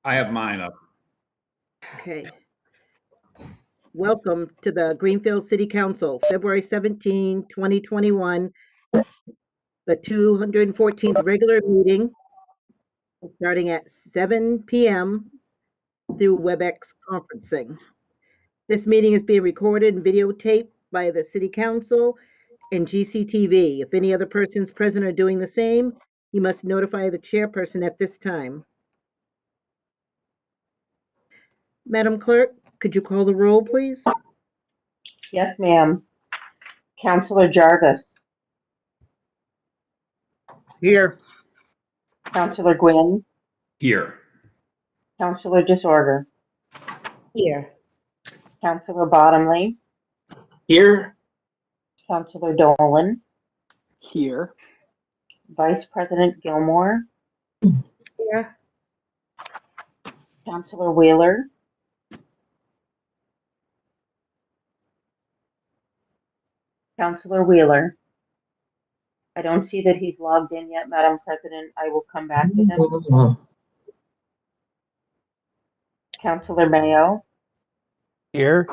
I have mine up. Okay. Welcome to the Greenfield City Council, February 17, 2021, the 214th regular meeting, starting at 7 p.m. through WebEx conferencing. This meeting is being recorded and videotaped by the City Council and GCTV. If any other persons present are doing the same, you must notify the chairperson at this time. Madam Clerk, could you call the roll, please? Yes, ma'am. Councilor Jarvis. Here. Councilor Gwynn. Here. Councilor Disorder. Here. Councilor Bottomley. Here. Councilor Dolan. Here. Vice President Gilmore. Here. Councilor Wheeler. Councilor Wheeler. I don't see that he's logged in yet, Madam President. I will come back to him. Councilor Mayo. Here.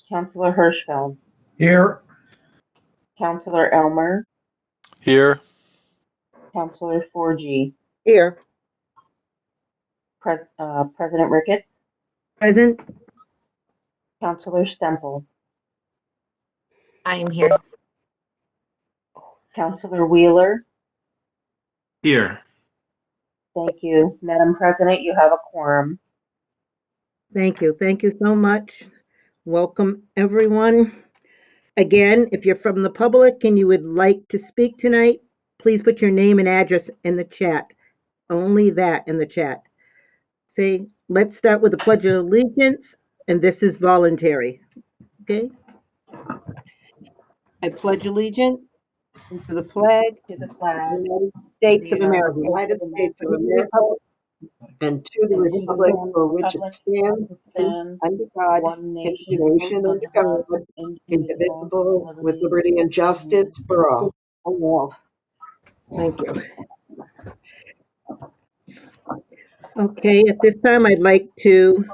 Councilor Hirschfeld. Here. Councilor Elmer. Here. Councilor Forgy. Here. President Ricketts. Present. Councilor Stemple. I am here. Councilor Wheeler. Here. Thank you. Madam President, you have a quorum. Thank you. Thank you so much. Welcome, everyone. Again, if you're from the public and you would like to speak tonight, please put your name and address in the chat. Only that in the chat. Say, let's start with the Pledge of Allegiance, and this is voluntary. Okay? I pledge allegiance to the flag To the of flag the United States of America, United States of America, and to the republic for which it stands, under God, one nation under God, indivisible, with liberty and justice for all. all. Thank you. Okay, at this time, I'd like to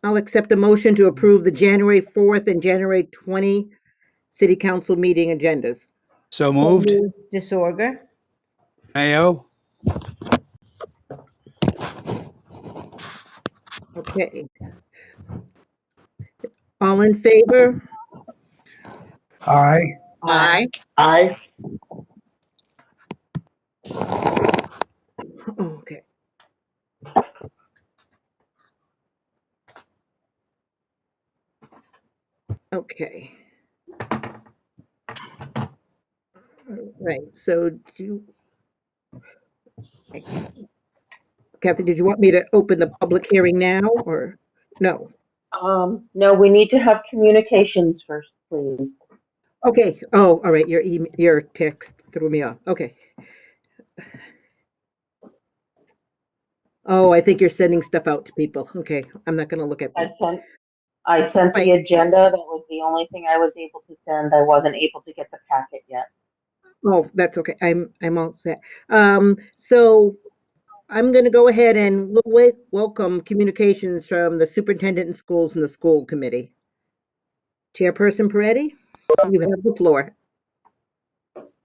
I'll accept a motion to approve the January 4th and January 20 City Council meeting agendas. So moved. Disorder. Mayo. Okay. All in favor? Aye. Aye. Aye. Okay. Okay. All right, so Kathy, did you want me to open the public hearing now or no? No, we need to have communications first, please. Okay. Oh, all right. Your text threw me off. Okay. Oh, I think you're sending stuff out to people. Okay, I'm not going to look at that. I sent the agenda. That was the only thing I was able to send. I wasn't able to get the packet yet. Oh, that's okay. I'm all set. So I'm going to go ahead and welcome communications from the superintendent in schools and the school committee. Chairperson Peretti, you have the floor.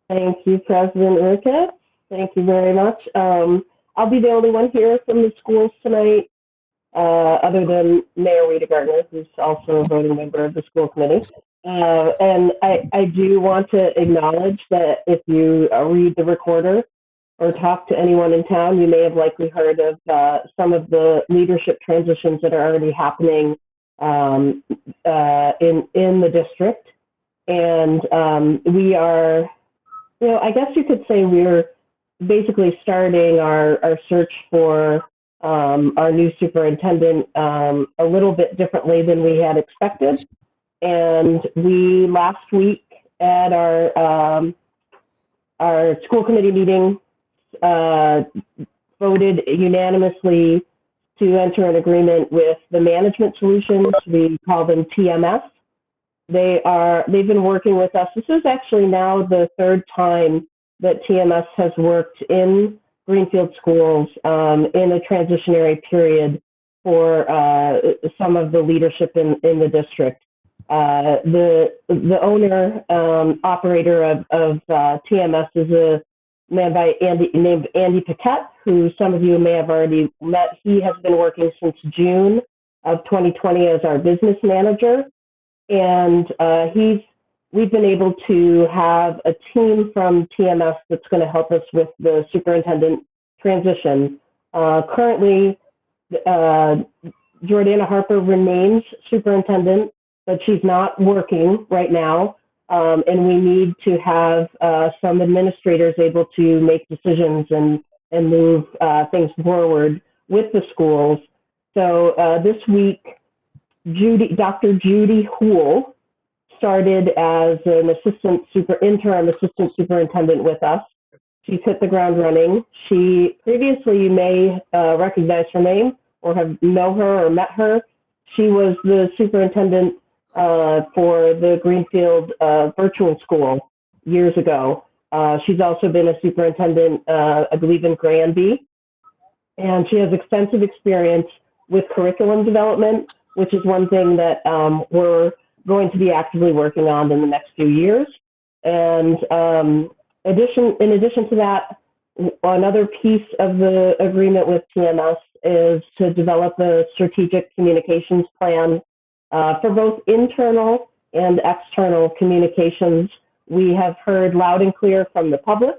Thank you, President Ricketts. Thank you very much. I'll be the only one here from the schools tonight, other than Mayor Rita Gardner, who's also a voting member of the school committee. And I do want to acknowledge that if you read the recorder or talk to anyone in town, you may have likely heard of some of the leadership transitions that are already happening in the district. And we are, I guess you could say we're basically starting our search for our new superintendent a little bit differently than we had expected. And we last week at our school committee meeting voted unanimously to enter an agreement with the management solutions. We call them TMS. They've been working with us. This is actually now the third time that TMS has worked in Greenfield schools in a transitionary period for some of the leadership in the district. The owner, operator of TMS is a man named Andy Paquette, who some of you may have already met. He has been working since June of 2020 as our business manager. And we've been able to have a team from TMS that's going to help us with the superintendent transition. Currently, Jordana Harper remains superintendent, but she's not working right now. And we need to have some administrators able to make decisions and move things forward with the schools. So this week, Dr. Judy Houle started as an interim assistant superintendent with us. She's hit the ground running. She previously, you may recognize her name or know her or met her. She was the superintendent for the Greenfield virtual school years ago. She's also been a superintendent, I believe, in Granby. And she has extensive experience with curriculum development, which is one thing that we're going to be actively working on in the next few years. And in addition to that, another piece of the agreement with TMS is to develop a strategic communications plan for both internal and external communications. We have heard loud and clear from the public.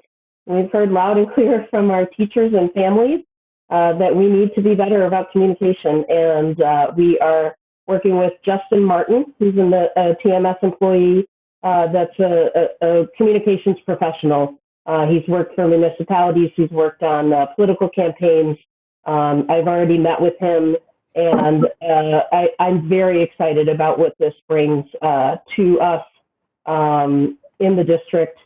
We've heard loud and clear from our teachers and families that we need to be better about communication. And we are working with Justin Martin, who's a TMS employee that's a communications professional. He's worked for municipalities. He's worked on political campaigns. I've already met with him, and I'm very excited about what this brings to us in the district.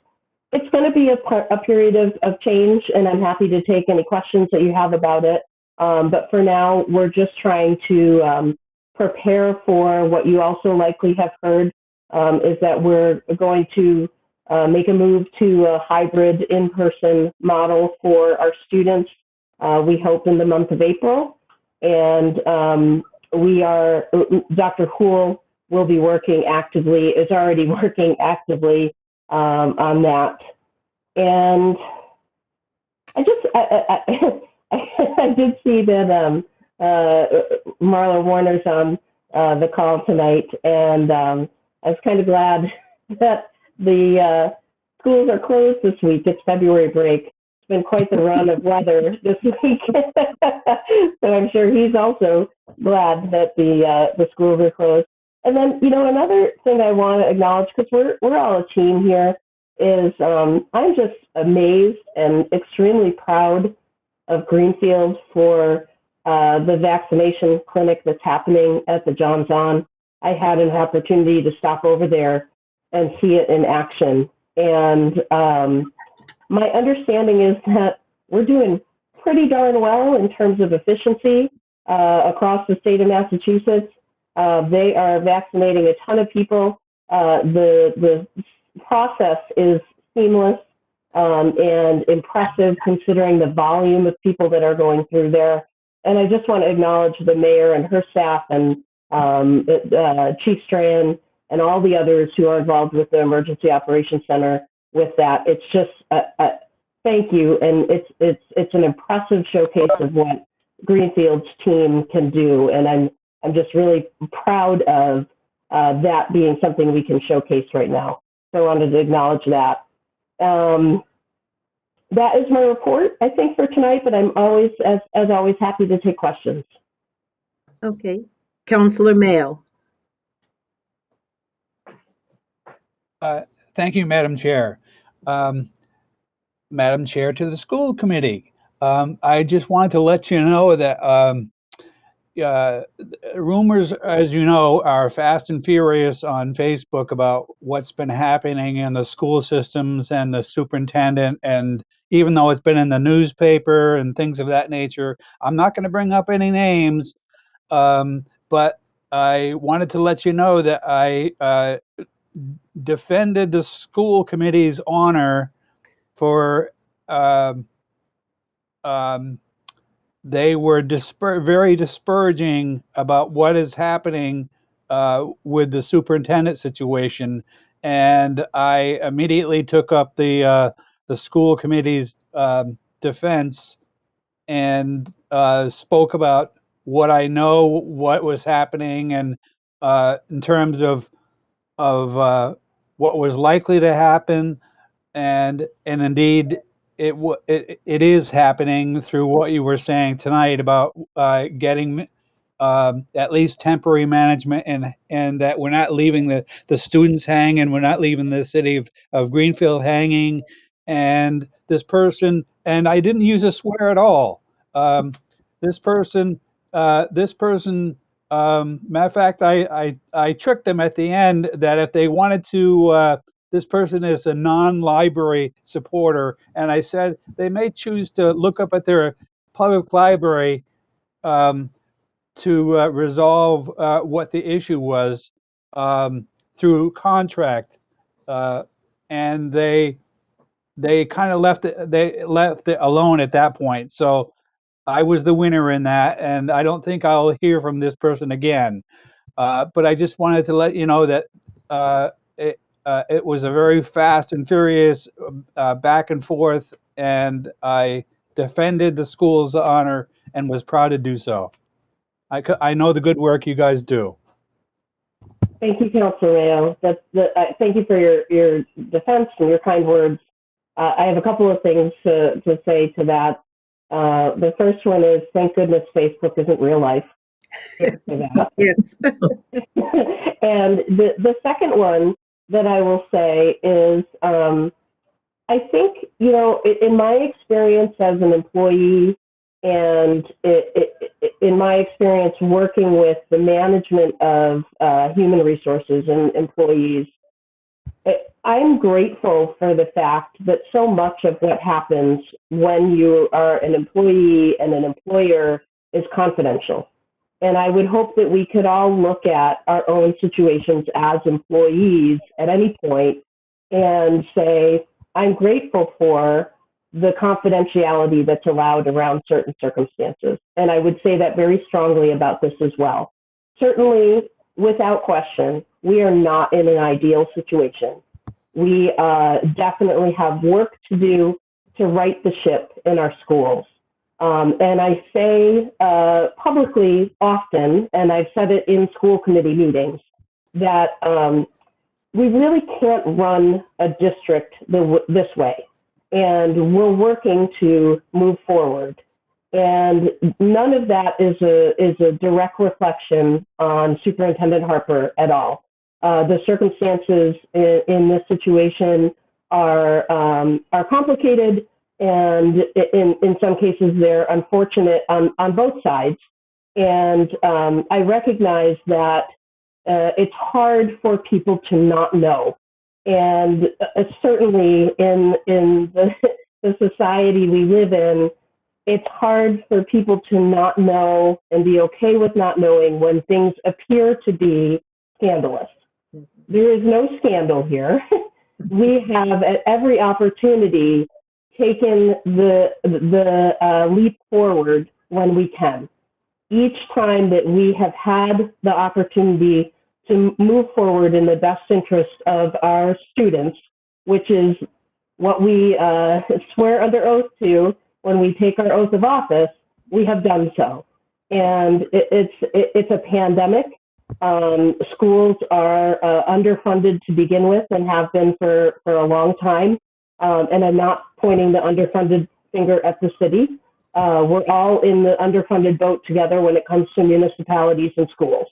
It's going to be a period of change, and I'm happy to take any questions that you have about it. But for now, we're just trying to prepare for what you also likely have heard is that we're going to make a move to a hybrid in-person model for our students, we hope in the month of April. And Dr. Houle will be working actively, is already working actively on that. And I did see that Marla Warner's on the call tonight, and I was kind of glad that the schools are closed this week. It's February break. It's been quite the run of weather this week. So I'm sure he's also glad that the schools are closed. And then, another thing I want to acknowledge, because we're all a team here, is I'm just amazed and extremely proud of Greenfield for the vaccination clinic that's happening at the Johns On. I had an opportunity to stop over there and see it in action. And my understanding is that we're doing pretty darn well in terms of efficiency across the state of Massachusetts. They are vaccinating a ton of people. The process is seamless and impressive considering the volume of people that are going through there. And I just want to acknowledge the mayor and her staff and Chief Strand and all the others who are involved with the Emergency Operations Center with that. It's just thank you, and it's an impressive showcase of what Greenfield's team can do, and I'm just really proud of that being something we can showcase right now. So I wanted to acknowledge that. That is my report, I think, for tonight, but I'm always, as always, happy to take questions. Okay. Counselor Mayo. Thank you, Madam Chair. Madam Chair to the school committee. I just wanted to let you know that rumors, as you know, are fast and furious on Facebook about what's been happening in the school systems and the superintendent. And even though it's been in the newspaper and things of that nature, I'm not going to bring up any names. But I wanted to let you know that I defended the school committee's honor for they were very disparaging about what is happening with the superintendent situation, and I immediately took up the school committee's defense and spoke about what I know, what was happening, and in terms of what was likely to happen, and indeed it is happening through what you were saying tonight about getting at least temporary management, and that we're not leaving the students hanging, we're not leaving the city of Greenfield hanging, and this person, and I didn't use a swear at all. This person, matter of fact, I tricked them at the end that if they wanted to, this person is a non-library supporter, and I said they may choose to look up at their public library to resolve what the issue was through contract, and they kind of left it alone at that point. So I was the winner in that, and I don't think I'll hear from this person again. But I just wanted to let you know that it was a very fast and furious back and forth, and I defended the school's honor and was proud to do so. I know the good work you guys do. Thank you, Councilor Mayo. Thank you for your defense and your kind words. I have a couple of things to say to that. The first one is, thank goodness Facebook isn't real life. Yes. Yes. And the second one that I will say is, I think, in my experience as an employee, and in my experience working with the management of human resources and employees, I'm grateful for the fact that so much of what happens when you are an employee and an employer is confidential. And I would hope that we could all look at our own situations as employees at any point and say, I'm grateful for the confidentiality that's allowed around certain circumstances. And I would say that very strongly about this as well. Certainly, without question, we are not in an ideal situation. We definitely have work to do to right the ship in our schools. And I say publicly often, and I've said it in school committee meetings, that we really can't run a district this way. And we're working to move forward. And none of that is a direct reflection on Superintendent Harper at all. The circumstances in this situation are complicated, and in some cases they're unfortunate on both sides. And I recognize that it's hard for people to not know. And certainly in the society we live in, it's hard for people to not know and be okay with not knowing when things appear to be scandalous. There is no scandal here. We have at every opportunity taken the leap forward when we can. Each time that we have had the opportunity to move forward in the best interest of our students, which is what we swear under oath to when we take our oath of office, we have done so. And it's a pandemic. Schools are underfunded to begin with and have been for a long time. And I'm not pointing the underfunded finger at the city. We're all in the underfunded boat together when it comes to municipalities and schools.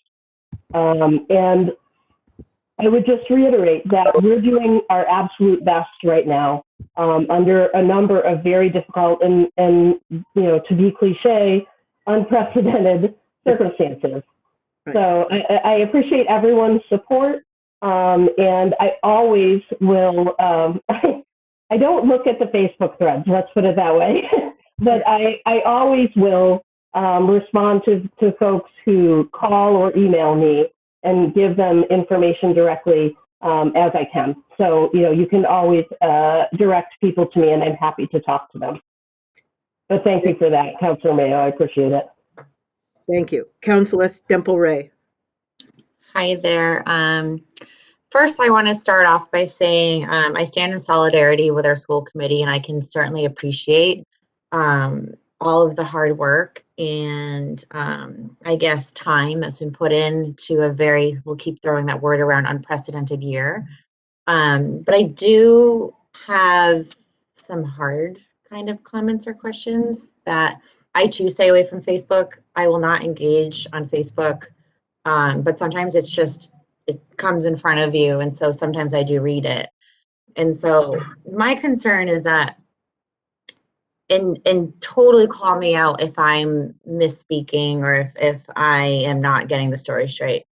And I would just reiterate that we're doing our absolute best right now under a number of very difficult and to be cliche, unprecedented circumstances. Right. So I appreciate everyone's support, and I always will. I don't look at the Facebook threads, let's put it that way, but I always will respond to folks who call or email me and give them information directly as I can. So, you can always direct people to me, and I'm happy to talk to them. But thank you for that, Councilor Mayo. I appreciate it. Thank you. Councilor Stemple Ray. Hi there. First, I want to start off by saying I stand in solidarity with our school committee, and I can certainly appreciate all of the hard work and I guess time that's been put into a very, we'll keep throwing that word around, unprecedented year. But I do have some hard kind of comments or questions that I too stay away from Facebook. I will not engage on Facebook, but sometimes it's just, it comes in front of you. And so sometimes I do read it. And so my concern is that, and totally call me out if I'm misspeaking or if I am not getting the story straight,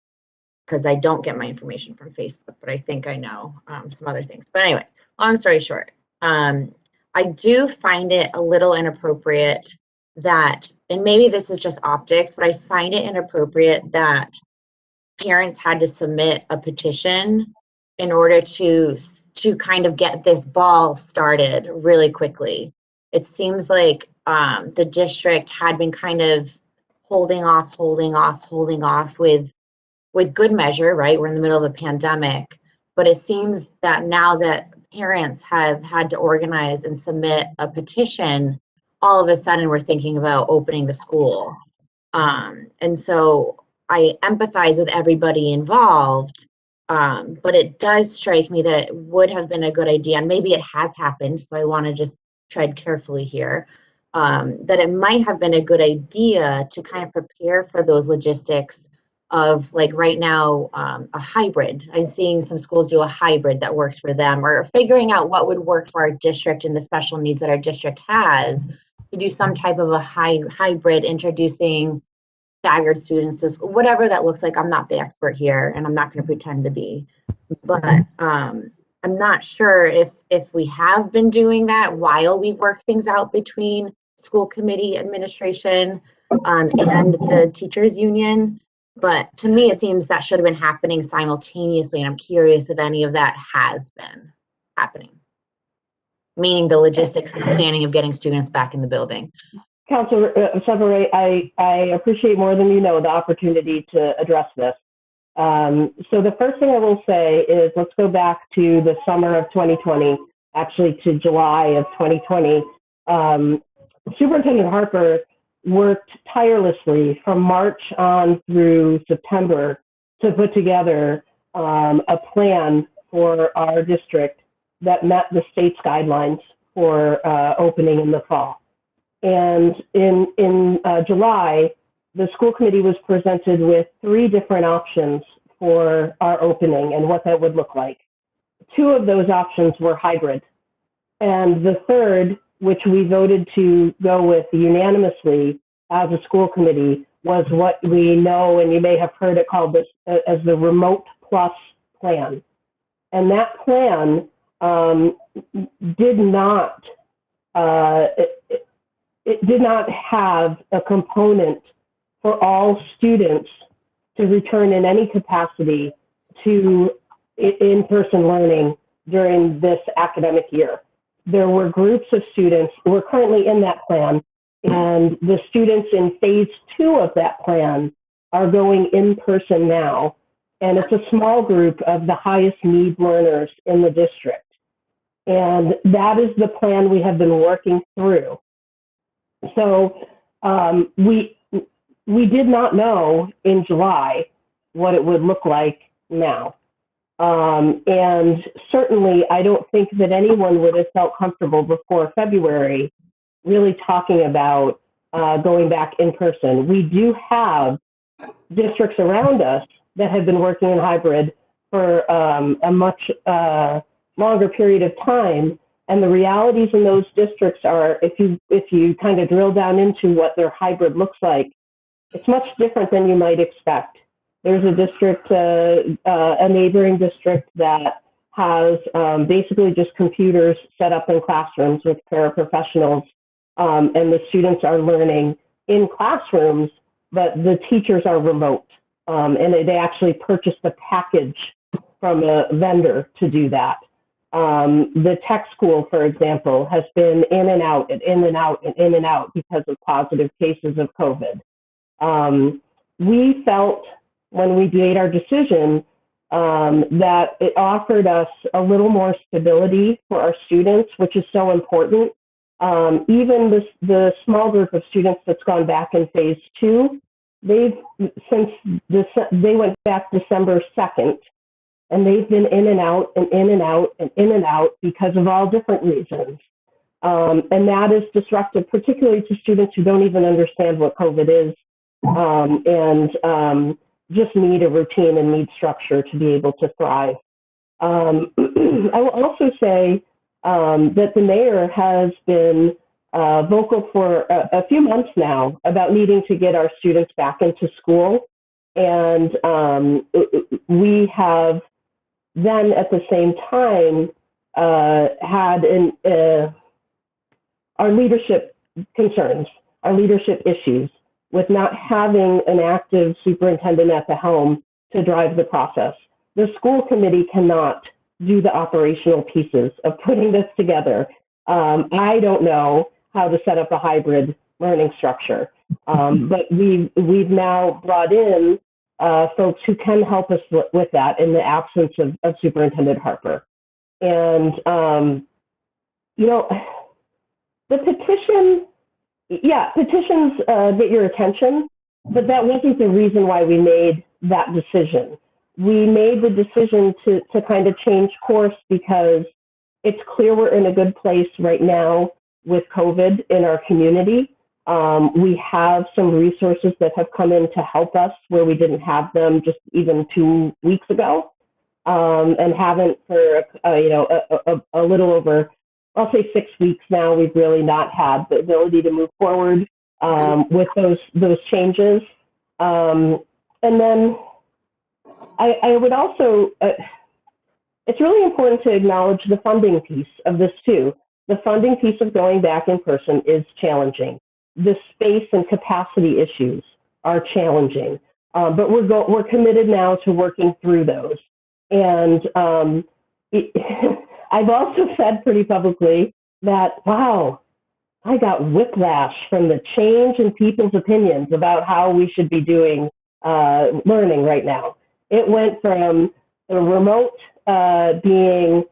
because I don't get my information from Facebook, but I think I know some other things. But anyway, long story short, I do find it a little inappropriate that, and maybe this is just optics, but I find it inappropriate that parents had to submit a petition in order to kind of get this ball started really quickly. It seems like the district had been kind of holding off with good measure, right? We're in the middle of a pandemic, but it seems that now that parents have had to organize and submit a petition, all of a sudden we're thinking about opening the school. And so I empathize with everybody involved, but it does strike me that it would have been a good idea, and maybe it has happened, so I want to just tread carefully here, that it might have been a good idea to kind of prepare for those logistics of, like, right now, a hybrid. I'm seeing some schools do a hybrid that works for them, or figuring out what would work for our district and the special needs that our district has, to do some type of a hybrid, introducing staggered students to school, whatever that looks like. I'm not the expert here, and I'm not going to pretend to be, but I'm not sure if we have been doing that while we work things out between school committee administration and the teachers union. But to me, it seems that should have been happening simultaneously, and I'm curious if any of that has been happening, meaning the logistics and the planning of getting students back in the building. Councilor Severay, I appreciate more than you know the opportunity to address this. So the first thing I will say is, let's go back to the summer of 2020, actually to July of 2020. Superintendent Harper worked tirelessly from March on through September to put together a plan for our district that met the state's guidelines for opening in the fall. And in July, the school committee was presented with 3 different options for our opening and what that would look like. 2 of those options were hybrid. And the third, which we voted to go with unanimously as a school committee, was what we know, and you may have heard it called this as the Remote Plus plan. And that plan did not it did not have a component for all students to return in any capacity to in-person learning during this academic year. There were groups of students who are currently in that plan, and the students in phase 2 of that plan are going in person now. And it's a small group of the highest need learners in the district. And that is the plan we have been working through. So we did not know in July what it would look like now. And certainly I don't think that anyone would have felt comfortable before February really talking about going back in person. We do have districts around us that have been working in hybrid for a much longer period of time. And the realities in those districts are, if you kind of drill down into what their hybrid looks like, it's much different than you might expect. There's a district, a neighboring district that has basically just computers set up in classrooms with paraprofessionals, and the students are learning in classrooms, but the teachers are remote, and they actually purchased a package from a vendor to do that. The tech school, for example, has been in and out and in and out and in and out because of positive cases of COVID. We felt when we made our decision that it offered us a little more stability for our students, which is so important. Even the small group of students that's gone back in phase 2, they went back December 2nd, and they've been in and out and in and out and in and out because of all different reasons. And that is disruptive, particularly to students who don't even understand what COVID is and just need a routine and need structure to be able to thrive. I will also say that the mayor has been vocal for a few months now about needing to get our students back into school. And we have then at the same time had our leadership concerns, our leadership issues with not having an active superintendent at the helm to drive the process. The school committee cannot do the operational pieces of putting this together. I don't know how to set up a hybrid learning structure, but we've now brought in folks who can help us with that in the absence of Superintendent Harper. And, you know, the petition, yeah, petitions get your attention, but that wasn't the reason why we made that decision. We made the decision to kind of change course because it's clear we're in a good place right now with COVID in our community. We have some resources that have come in to help us where we didn't have them just even 2 weeks ago, and haven't for a little over, I'll say 6 weeks now. We've really not had the ability to move forward with those changes. And then I would also, it's really important to acknowledge the funding piece of this too. The funding piece of going back in person is challenging. The space and capacity issues are challenging, but we're committed now to working through those. And I've also said pretty publicly that, wow, I got whiplash from the change in people's opinions about how we should be doing learning right now. It went from the remote being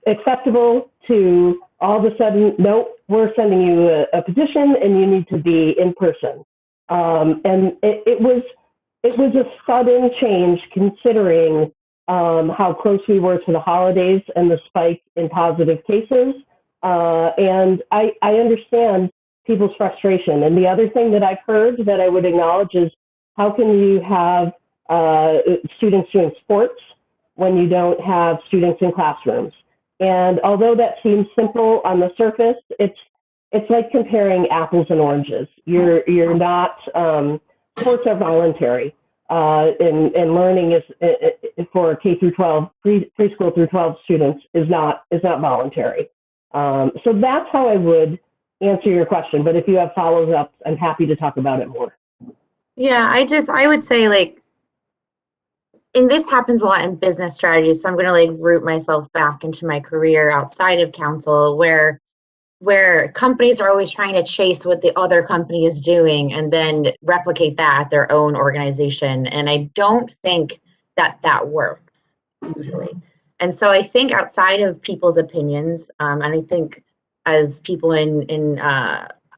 acceptable to all of a sudden, nope, we're sending you a petition and you need to be in person. And it was a sudden change considering how close we were to the holidays and the spike in positive cases. And I understand people's frustration. And the other thing that I've heard that I would acknowledge is, how can you have students doing sports when you don't have students in classrooms? And although that seems simple on the surface, it's like comparing apples and oranges. You're not, sports are voluntary, and learning is for K through 12, preschool through 12 students is not voluntary. So that's how I would answer your question. But if you have follow-ups, I'm happy to talk about it more. Yeah, I would say, like, and this happens a lot in business strategies, so I'm going to like root myself back into my career outside of council, where companies are always trying to chase what the other company is doing and then replicate that at their own organization. And I don't think that works usually. And so I think outside of people's opinions, and I think as people in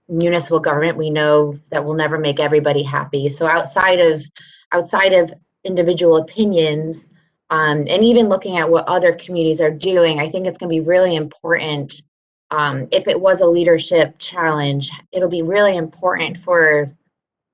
municipal government, we know that we'll never make everybody happy. So outside of individual opinions, and even looking at what other communities are doing, I think it's going to be really important. If it was a leadership challenge, it'll be really important for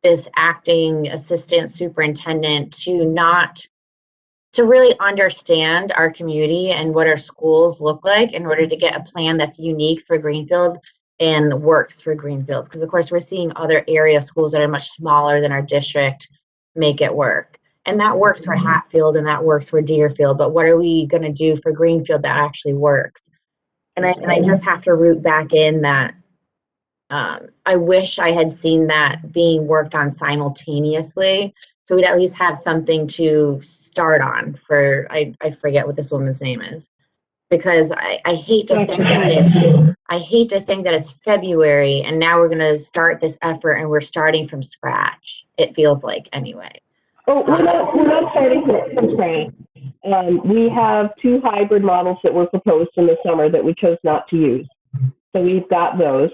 this acting assistant superintendent to really understand our community and what our schools look like in order to get a plan that's unique for Greenfield and works for Greenfield. Because of course we're seeing other area schools that are much smaller than our district make it work. And that works for Hatfield and that works for Deerfield, but what are we going to do for Greenfield that actually works? And I just have to root back in that I wish I had seen that being worked on simultaneously, So we'd at least have something to start on for, I forget what this woman's name is. Because I hate to think that it's February and now we're gonna start this effort and we're starting from scratch. It feels like anyway. Oh, we're not starting from scratch. We have 2 hybrid models that were proposed in the summer that we chose not to use. So we've got those.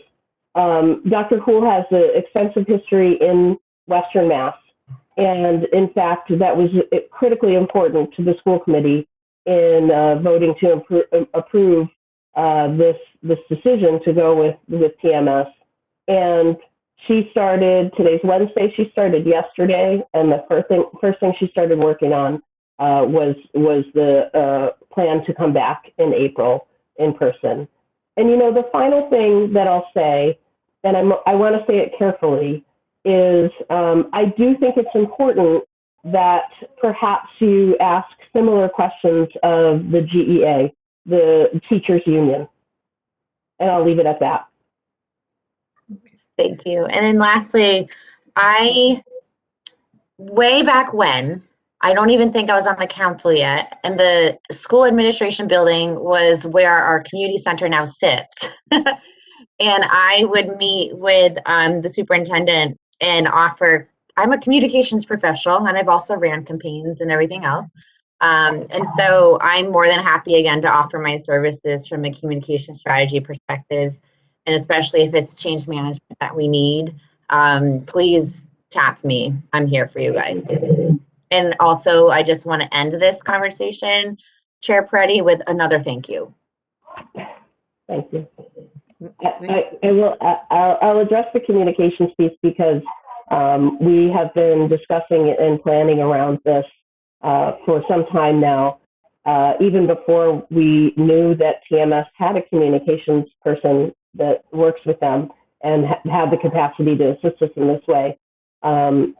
Dr. Houle has an extensive history in Western Mass. And in fact, that was critically important to the school committee in voting to approve this decision to go with TMS. And she started, today's Wednesday, she started yesterday, and the first thing she started working on was the plan to come back in April in person. And the final thing that I'll say, and I want to say it carefully, is I do think it's important that perhaps you ask similar questions of the GEA, the teachers union. And I'll leave it at that. Thank you. And then lastly, way back when, I don't even think I was on the council yet, and the school administration building was where our community center now sits. And I would meet with the superintendent and offer, I'm a communications professional and I've also ran campaigns and everything else. And so I'm more than happy again to offer my services from a communication strategy perspective. And especially if it's change management that we need, please tap me. I'm here for you guys. And also, I just want to end this conversation, Chair Peretti, with another thank you. Thank you. I'll address the communications piece because we have been discussing and planning around this for some time now, even before we knew that TMS had a communications person that works with them and had the capacity to assist us in this way. When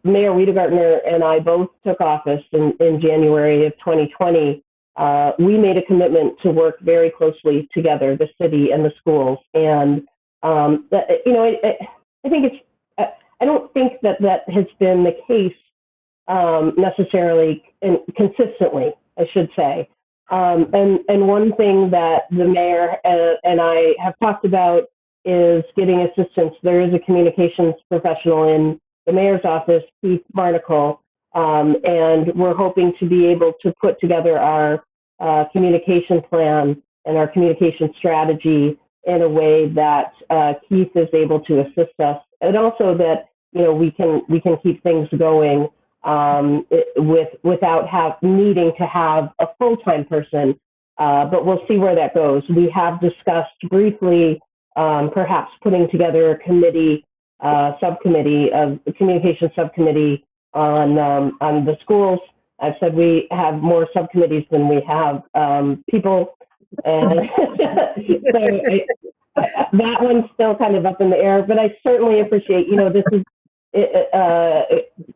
Mayor Wiedegartner and I both took office in January of 2020, we made a commitment to work very closely together, the city and the schools. And, I think I don't think that has been the case necessarily and consistently, I should say. And one thing that the mayor and I have talked about is getting assistance. There is a communications professional in the mayor's office, Keith Barnacle, and we're hoping to be able to put together our communication plan and our communication strategy in a way that Keith is able to assist us, and also that we can keep things going without needing to have a full-time person. But we'll see where that goes. We have discussed briefly perhaps putting together a committee, subcommittee of communication subcommittee on the schools. I've said we have more subcommittees than we have people, and so that one's still kind of up in the air. But I certainly appreciate, this is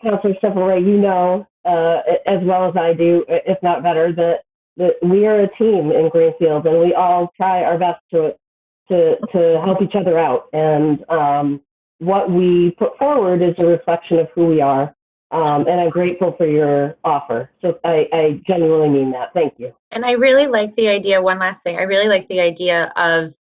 Councilor Sepulveda, as well as I do, if not better, that we are a team in Greenfield, and we all try our best to help each other out. And what we put forward is a reflection of who we are. And I'm grateful for your offer. So I genuinely mean that. Thank you. And I really like the idea, one last thing, I really like the idea of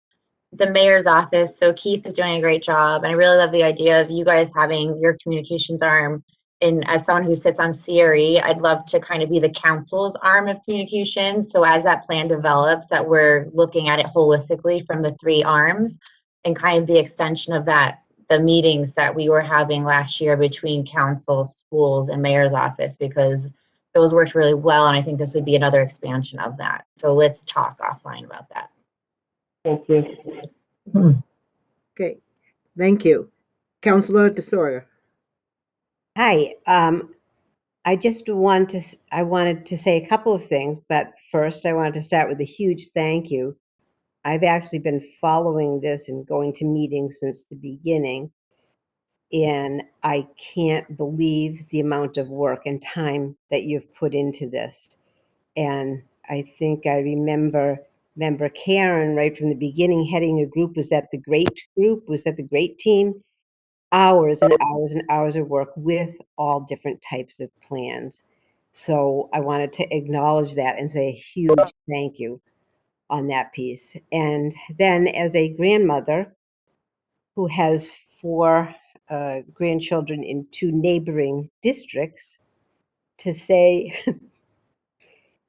the mayor's office. So Keith is doing a great job. And I really love the idea of you guys having your communications arm. And as someone who sits on CRE, I'd love to kind of be the council's arm of communications. So as that plan develops, that we're looking at it holistically from the 3 arms and kind of the extension of that, the meetings that we were having last year between council, schools, and mayor's office, because those worked really well. And I think this would be another expansion of that. So let's talk offline about that. Thank you. Okay, thank you. Councilor DeSoria. Hi, I wanted to say a couple of things, but first I wanted to start with a huge thank you. I've actually been following this and going to meetings since the beginning, and I can't believe the amount of work and time that you've put into this. And I think I remember Karen right from the beginning heading a group. Was that the great group? Was that the great team? hours and hours and hours of work with all different types of plans. So I wanted to acknowledge that and say a huge thank you on that piece. And then as a grandmother who has 4 grandchildren in 2 neighboring districts, to say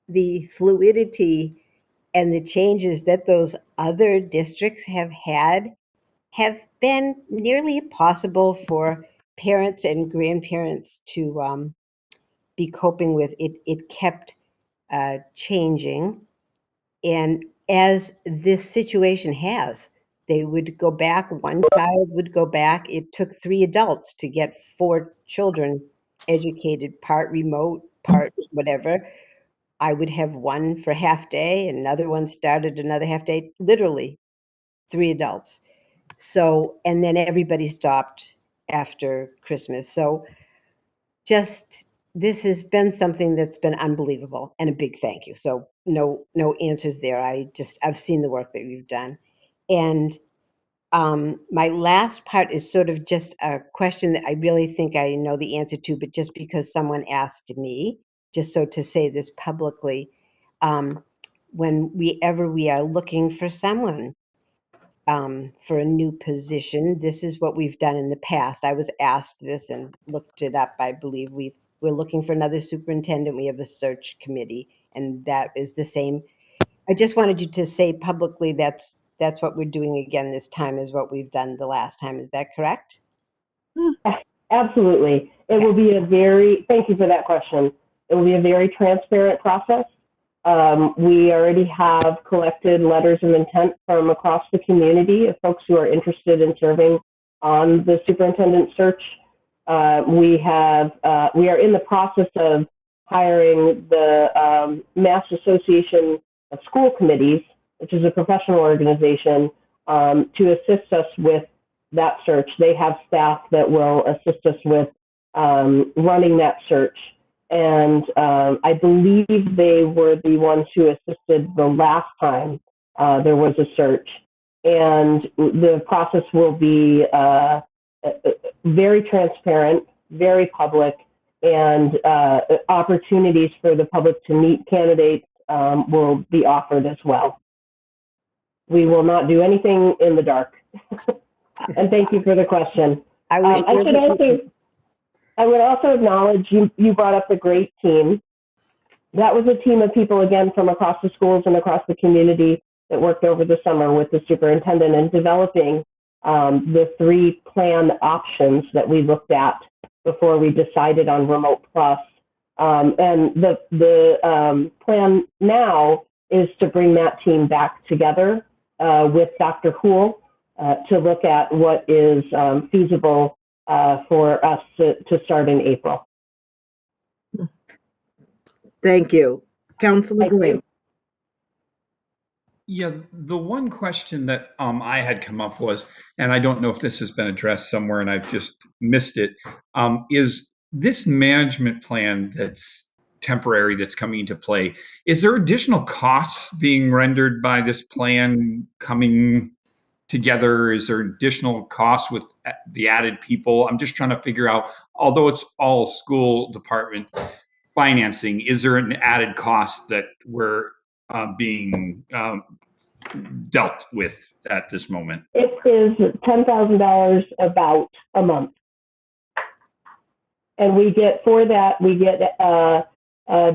the fluidity and the changes that those other districts have had have been nearly impossible for parents and grandparents to be coping with. It kept changing. And as this situation has, they would go back, one child would go back. It took 3 adults to get 4 children educated, part remote, part whatever. I would have one for half day, another one started another half day, literally 3 adults. So, and then everybody stopped after Christmas. So just, this has been something that's been unbelievable, and a big thank you. So no answers there. I've seen the work that you've done. And my last part is sort of just a question that I really think I know the answer to, but just because someone asked me, just so to say this publicly, when we are looking for someone for a new position, this is what we've done in the past. I was asked this and looked it up. I believe we're looking for another superintendent. We have a search committee, and that is the same. I just wanted you to say publicly that's what we're doing again this time, is what we've done the last time. Is that correct? Absolutely. It will be thank you for that question. It will be a very transparent process. We already have collected letters of intent from across the community of folks who are interested in serving on the superintendent search. We are in the process of hiring the Mass Association of School Committees, which is a professional organization, to assist us with that search. They have staff that will assist us with running that search. And I believe they were the ones who assisted the last time there was a search. And the process will be very transparent, very public, and opportunities for the public to meet candidates will be offered as well. We will not do anything in the dark. And thank you for the question. I would also acknowledge you brought up the great team. That was a team of people, again, from across the schools and across the community that worked over the summer with the superintendent and developing the 3 planned options that we looked at before we decided on Remote Plus. And the plan now is to bring that team back together with Dr. Houle to look at what is feasible for us to start in April. Thank you. Councilor Gwynn. Yeah, the one question that I had come up was, and I don't know if this has been addressed somewhere and I've just missed it, is this management plan that's temporary, that's coming into play, is there additional costs being rendered by this plan coming together? Is there additional costs with the added people? I'm just trying to figure out, although it's all school department financing, is there an added cost that we're being dealt with at this moment? It is $10,000 about a month. And we get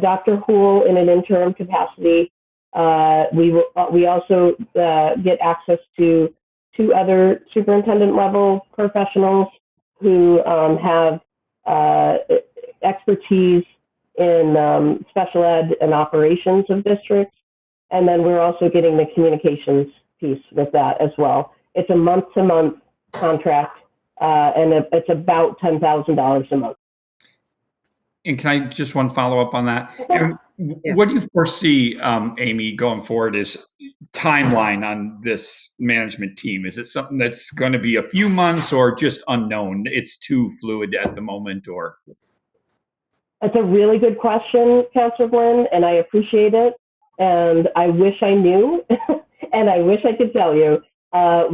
Dr. Houle in an interim capacity. We also get access to 2 other superintendent level professionals who have expertise in special ed and operations of districts. And then we're also getting the communications piece with that as well. It's a month-to-month contract, and it's about $10,000 a month. And can I just one follow up on that? And what do you foresee, Amy, going forward is timeline on this management team? Is it something that's going to be a few months or just unknown? It's too fluid at the moment, or? That's a really good question, Councilor Glenn, and I appreciate it. And I wish I knew, and I wish I could tell you. As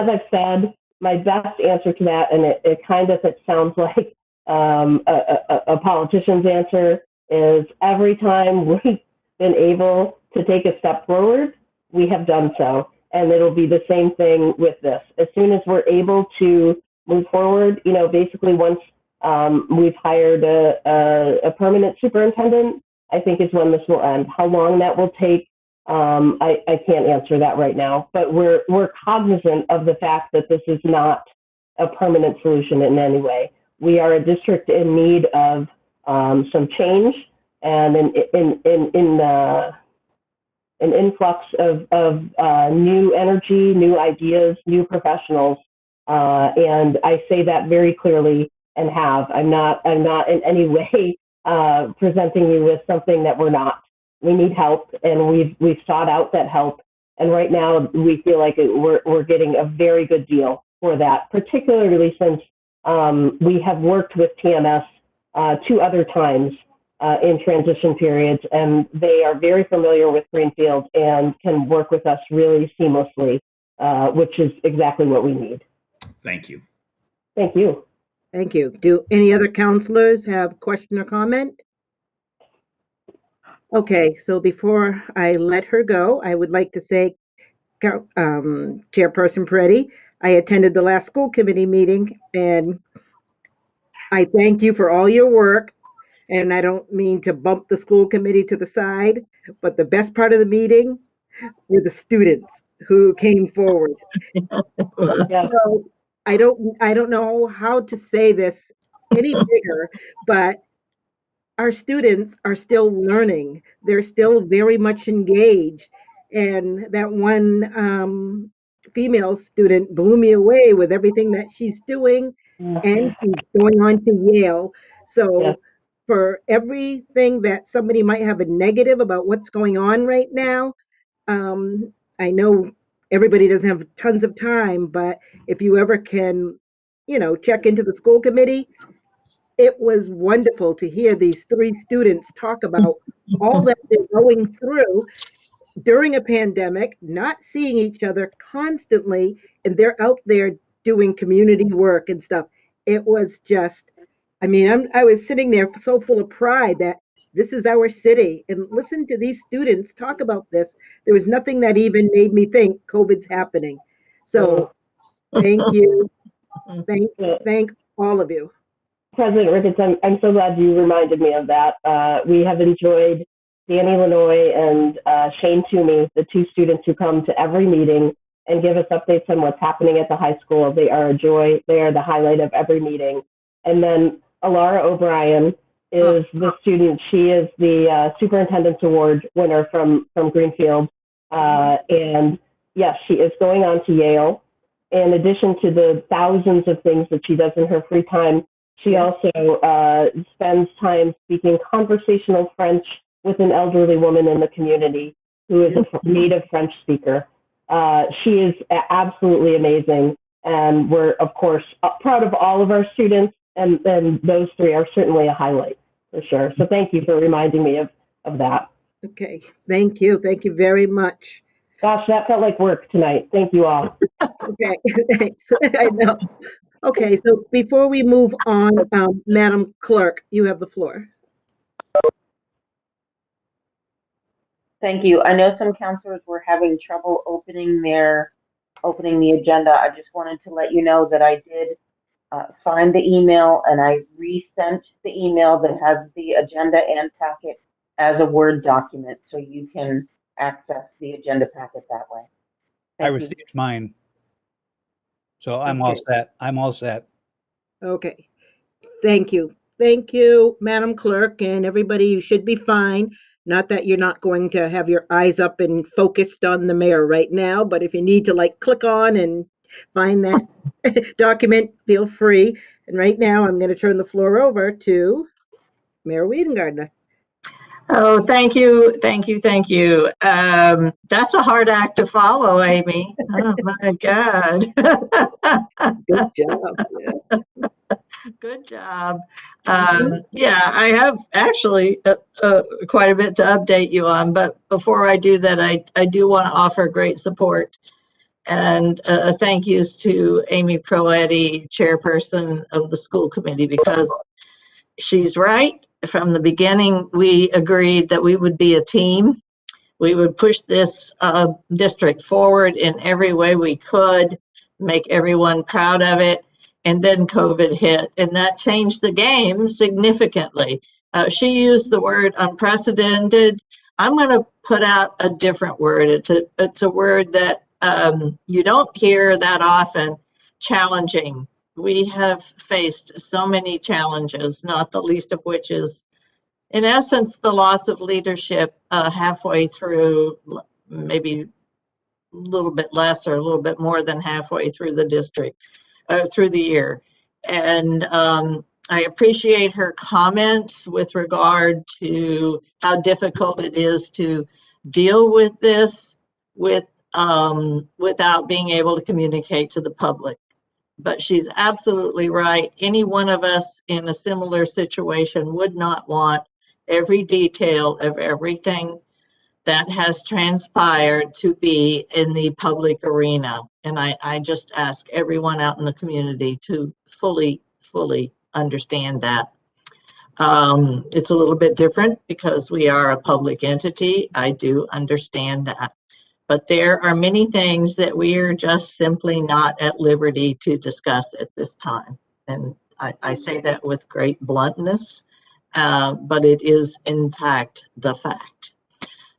I've said, my best answer to that, and it kind of sounds like a politician's answer, is every time we've been able to take a step forward, we have done so. And it'll be the same thing with this. As soon as we're able to move forward, basically once we've hired a permanent superintendent, I think is when this will end. How long that will take, I can't answer that right now. But we're cognizant of the fact that this is not a permanent solution in any way. We are a district in need of some change and an influx of new energy, new ideas, new professionals. And I say that very clearly and have. I'm not in any way presenting you with something that we're not. We need help, and we've sought out that help. And right now we feel like we're getting a very good deal for that, particularly since we have worked with TMS 2 other times in transition periods, and they are very familiar with Greenfield and can work with us really seamlessly, which is exactly what we need. Thank you. Thank you. Thank you. Do any other counselors have a question or comment? Okay, so before I let her go, I would like to say, Chairperson Peretti, I attended the last school committee meeting, and I thank you for all your work. And I don't mean to bump the school committee to the side, but the best part of the meeting were the students who came forward. Yeah. So I don't know how to say this any bigger, but our students are still learning. They're still very much engaged. And that one female student blew me away with everything that she's doing, and she's going on to Yale. So Yeah. for everything that somebody might have a negative about what's going on right now, I know everybody doesn't have tons of time, but if you ever can, check into the school committee, it was wonderful to hear these 3 students talk about all that they're going through during a pandemic, not seeing each other constantly, and they're out there doing community work and stuff. It was just, I was sitting there so full of pride that this is our city, and listen to these students talk about this. There was nothing that even made me think COVID's happening. So thank you. Thank all of you. President Ricketts, I'm so glad you reminded me of that. We have enjoyed Danny Lanoy and Shane Toomey, the 2 students who come to every meeting and give us updates on what's happening at the high school. They are a joy. They are the highlight of every meeting. And then Alara O'Brien is the student. She is the Superintendent's Award winner from Greenfield. And yes, she is going on to Yale. In addition to the thousands of things that she does in her free time, she also spends time speaking conversational French with an elderly woman in the community who is a native French speaker. She is absolutely amazing, and we're, of course, proud of all of our students, and those 3 are certainly a highlight, for sure. So thank you for reminding me of that. Okay, thank you. Thank you very much. Gosh, that felt like work tonight. Thank you all. Okay, thanks. I know. Okay, so before we move on, Madam Clerk, you have the floor. Thank you. I know some counselors were having trouble opening the agenda. I just wanted to let you know that I did find the email, and I resent the email that has the agenda and packet as a Word document, so you can access the agenda packet that way. I received mine. So I'm all set. I'm all set. Okay, thank you. Thank you, Madam Clerk, and everybody. You should be fine. Not that you're not going to have your eyes up and focused on the mayor right now, but if you need to click on and find that document, feel free. And right now, I'm going to turn the floor over to Mayor Wiedengartner. Oh, thank you, thank you, thank you. That's a hard act to follow, Amy. Oh my God. Good job. Yeah. Good job. Yeah, I have actually quite a bit to update you on, but before I do that, I do want to offer great support And thank yous to Amy Proetti, chairperson of the school committee, because she's right. From the beginning, we agreed that we would be a team. We would push this district forward in every way we could, make everyone proud of it. And then COVID hit, and that changed the game significantly. She used the word unprecedented. I'm going to put out a different word. It's a word that you don't hear that often. Challenging. We have faced so many challenges, not the least of which is, in essence, the loss of leadership halfway through, maybe a little bit less or a little bit more than halfway through the district, through the year. And I appreciate her comments with regard to how difficult it is to deal with this without being able to communicate to the public. But she's absolutely right. Any one of us in a similar situation would not want every detail of everything that has transpired to be in the public arena. And I just ask everyone out in the community to fully understand that. It's a little bit different because we are a public entity. I do understand that. But there are many things that we are just simply not at liberty to discuss at this time. And I say that with great bluntness, but it is in fact the fact.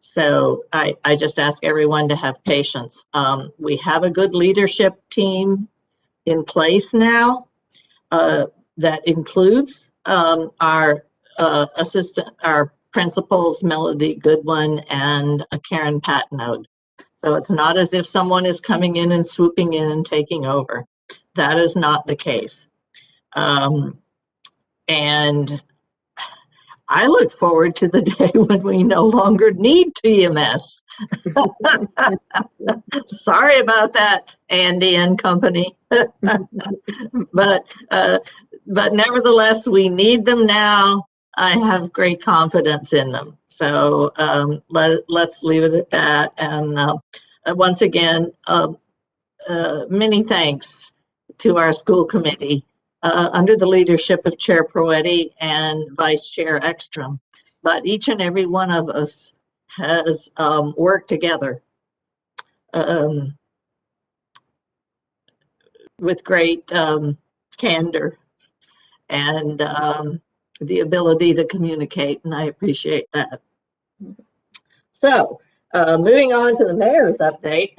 So I just ask everyone to have patience. We have a good leadership team in place now that includes our assistant, our principals, Melody Goodwin and Karen Patnode. So it's not as if someone is coming in and swooping in and taking over. That is not the case. And I look forward to the day when we no longer need TMS. Sorry about that, Andy and company. But nevertheless, we need them now. I have great confidence in them. So let's leave it at that. And once again, many thanks to our school committee under the leadership of Chair Proetti and Vice Chair Ekstrom. But each and every one of us has worked together with great candor and the ability to communicate, and I appreciate that. So moving on to the mayor's update.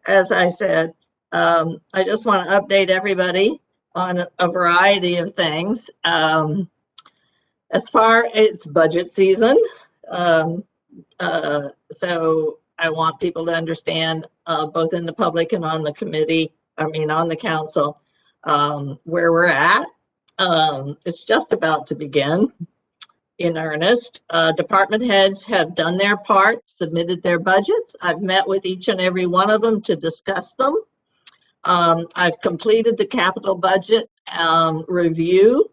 As I said, I just want to update everybody on a variety of things. As far as budget season, so I want people to understand, both in the public and on the committee, on the council, where we're at. It's just about to begin in earnest. Department heads have done their part, submitted their budgets. I've met with each and every one of them to discuss them. I've completed the capital budget review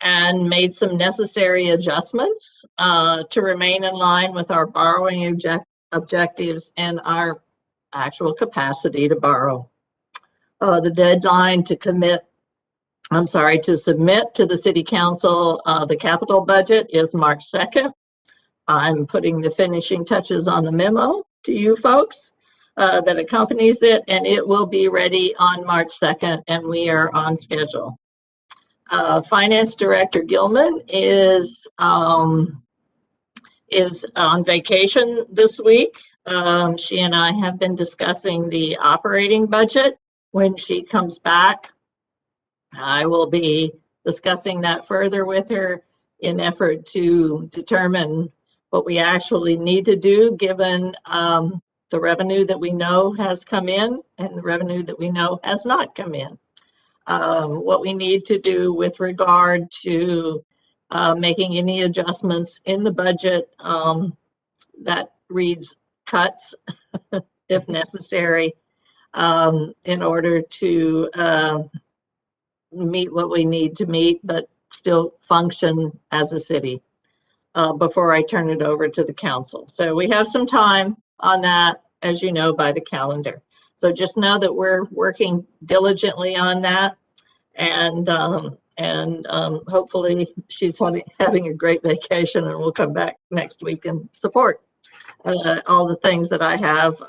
and made some necessary adjustments to remain in line with our borrowing objectives and our actual capacity to borrow. The deadline to submit to the City Council the capital budget is March 2nd. I'm putting the finishing touches on the memo to you folks that accompanies it, and it will be ready on March 2nd, and we are on schedule. Finance Director Gilman is on vacation this week. She and I have been discussing the operating budget. When she comes back, I will be discussing that further with her in effort to determine what we actually need to do given the revenue that we know has come in and the revenue that we know has not come in. What we need to do with regard to making any adjustments in the budget that reads cuts if necessary in order to meet what we need to meet, but still function as a city before I turn it over to the council. So we have some time on that. as you know, by the calendar. So just know that we're working diligently on that, and hopefully she's having a great vacation, and we'll come back next week and support all the things that I have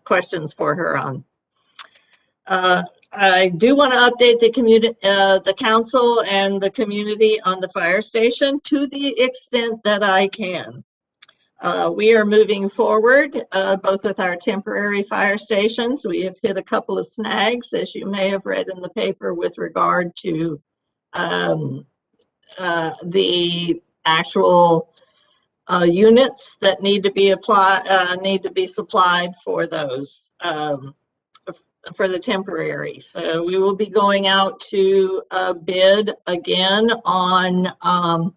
questions for her on. I do want to update the community, the council and the community on the fire station to the extent that I can. We are moving forward both with our temporary fire stations. We have hit a couple of snags, as you may have read in the paper, with regard to the actual units that need to be supplied for those. For the temporary. So we will be going out to bid again on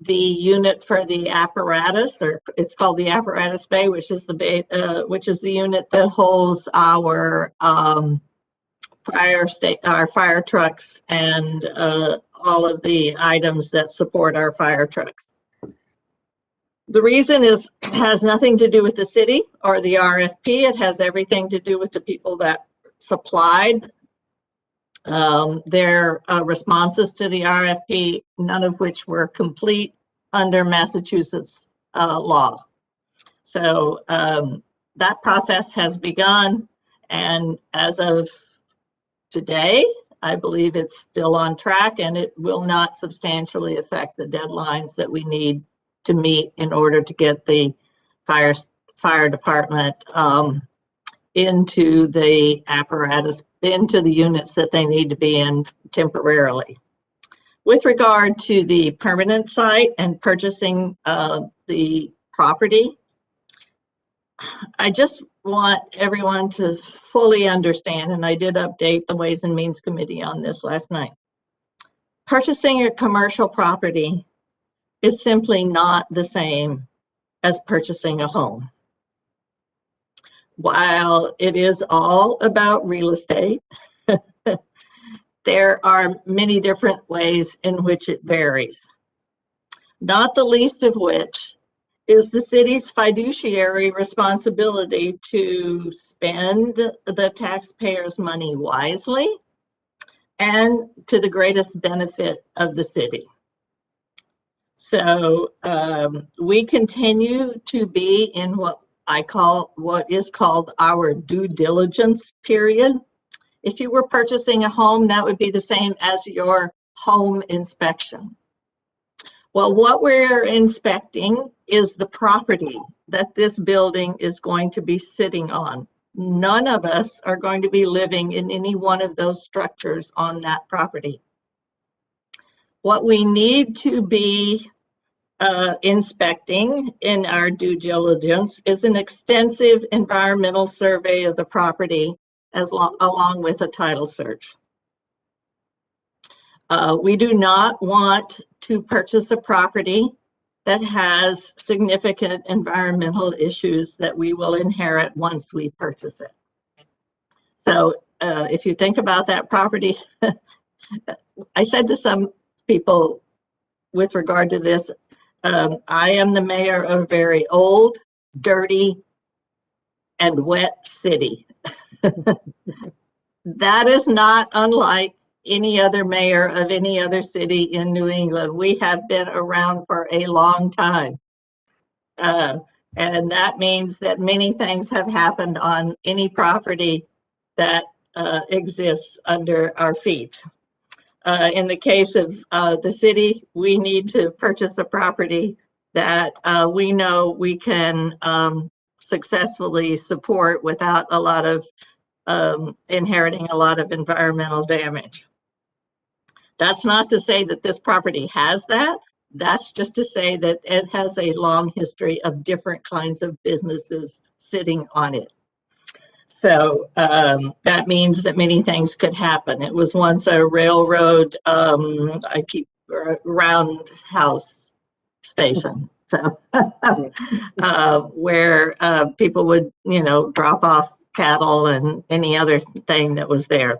the unit for the apparatus, or it's called the apparatus bay, which is the bay, which is the unit that holds our fire trucks and all of the items that support our fire trucks. The reason has nothing to do with the city or the RFP. It has everything to do with the people that supplied their responses to the RFP, none of which were complete under Massachusetts law. So that process has begun, and as of today, I believe it's still on track, and it will not substantially affect the deadlines that we need to meet in order to get the fire department into the apparatus, into the units that they need to be in temporarily. With regard to the permanent site and purchasing the property, I just want everyone to fully understand, and I did update the Ways and Means Committee on this last night. Purchasing a commercial property is simply not the same as purchasing a home. While it is all about real estate, there are many different ways in which it varies. Not the least of which is the city's fiduciary responsibility to spend the taxpayers' money wisely and to the greatest benefit of the city. So we continue to be in what is called our due diligence period. If you were purchasing a home, that would be the same as your home inspection. Well, what we're inspecting is the property that this building is going to be sitting on. None of us are going to be living in any one of those structures on that property. What we need to be inspecting in our due diligence is an extensive environmental survey of the property along with a title search. We do not want to purchase a property that has significant environmental issues that we will inherit once we purchase it. So if you think about that property, I said to some people with regard to this, I am the mayor of a very old, dirty, and wet city. That is not unlike any other mayor of any other city in New England. We have been around for a long time. And that means that many things have happened on any property that exists under our feet. In the case of the city, we need to purchase a property that we know we can successfully support without a lot of inheriting a lot of environmental damage. That's not to say that this property has that. That's just to say that it has a long history of different kinds of businesses sitting on it. So that means that many things could happen. It was once a railroad, roundhouse station. So where people would, drop off cattle and any other thing that was there.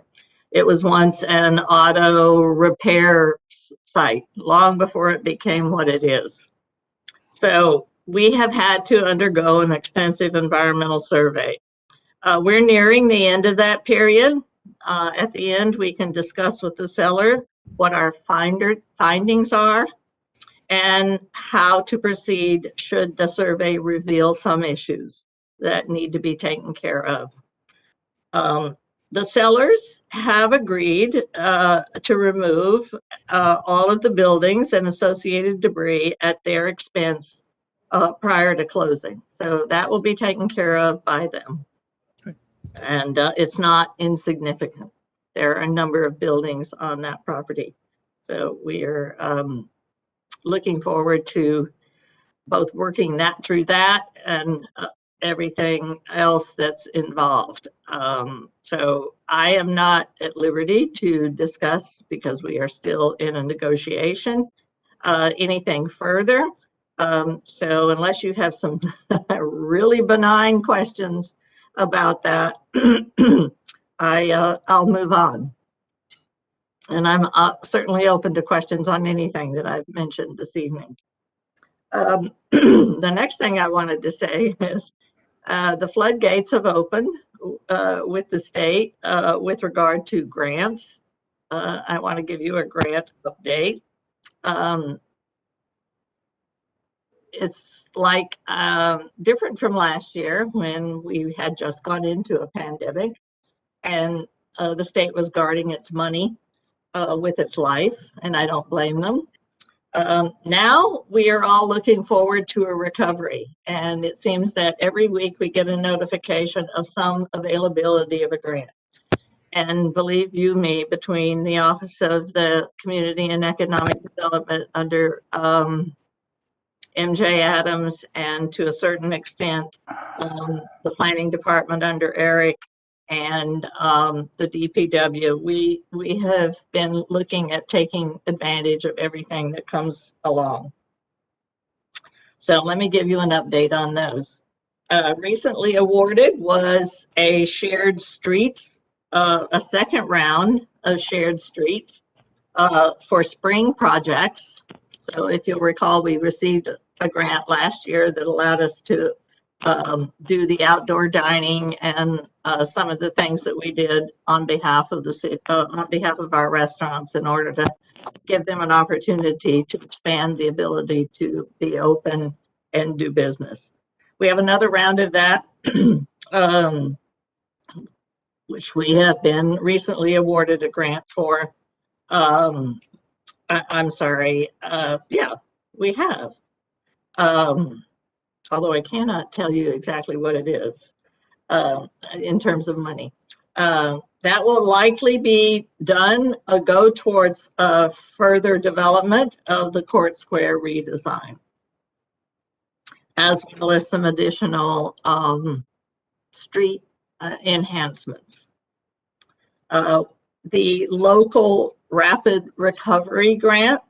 It was once an auto repair site, long before it became what it is. So we have had to undergo an extensive environmental survey. We're nearing the end of that period. At the end, we can discuss with the seller what our findings are and how to proceed should the survey reveal some issues that need to be taken care of. The sellers have agreed to remove all of the buildings and associated debris at their expense prior to closing. So that will be taken care of by them. And it's not insignificant. There are a number of buildings on that property. So we are looking forward to both working that through that and everything else that's involved. So I am not at liberty to discuss, because we are still in a negotiation, anything further. So unless you have some really benign questions about that, I'll move on. And I'm certainly open to questions on anything that I've mentioned this evening. The next thing I wanted to say is the floodgates have opened with the state with regard to grants. I want to give you a grant update. It's like different from last year when we had just gone into a pandemic and the state was guarding its money with its life, and I don't blame them. Now we are all looking forward to a recovery, and it seems that every week we get a notification of some availability of a grant. And believe you me, between the Office of the Community and Economic Development under MJ Adams, and to a certain extent the Planning Department under Eric, and the DPW, we have been looking at taking advantage of everything that comes along. So let me give you an update on those. Recently awarded was a shared streets, a second round of shared streets for spring projects. So if you'll recall, we received a grant last year that allowed us to do the outdoor dining and some of the things that we did on behalf of the city, on behalf of our restaurants, in order to give them an opportunity to expand the ability to be open and do business. We have another round of that, which we have been recently awarded a grant for. I'm sorry, yeah, we have. Although I cannot tell you exactly what it is in terms of money. That will likely be done, go towards further development of the Court Square redesign, as well as some additional street enhancements. The local rapid recovery grant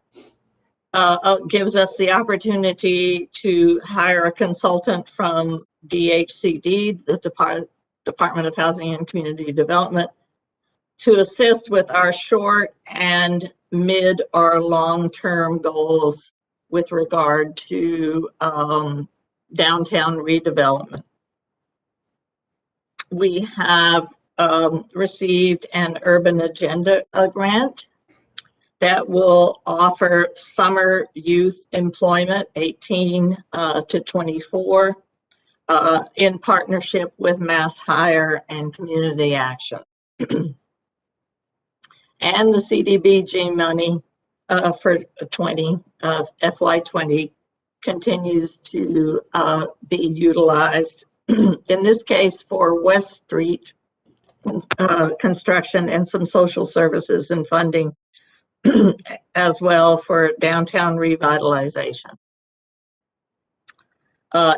gives us the opportunity to hire a consultant from DHCD, the Department of Housing and Community Development, to assist with our short and mid or long-term goals with regard to downtown redevelopment. We have received an urban agenda grant that will offer summer youth employment, 18 to 24, in partnership with Mass Hire and Community Action. And the CDBG money for FY20 continues to be utilized, in this case for West Street construction and some social services and funding, as well for downtown revitalization.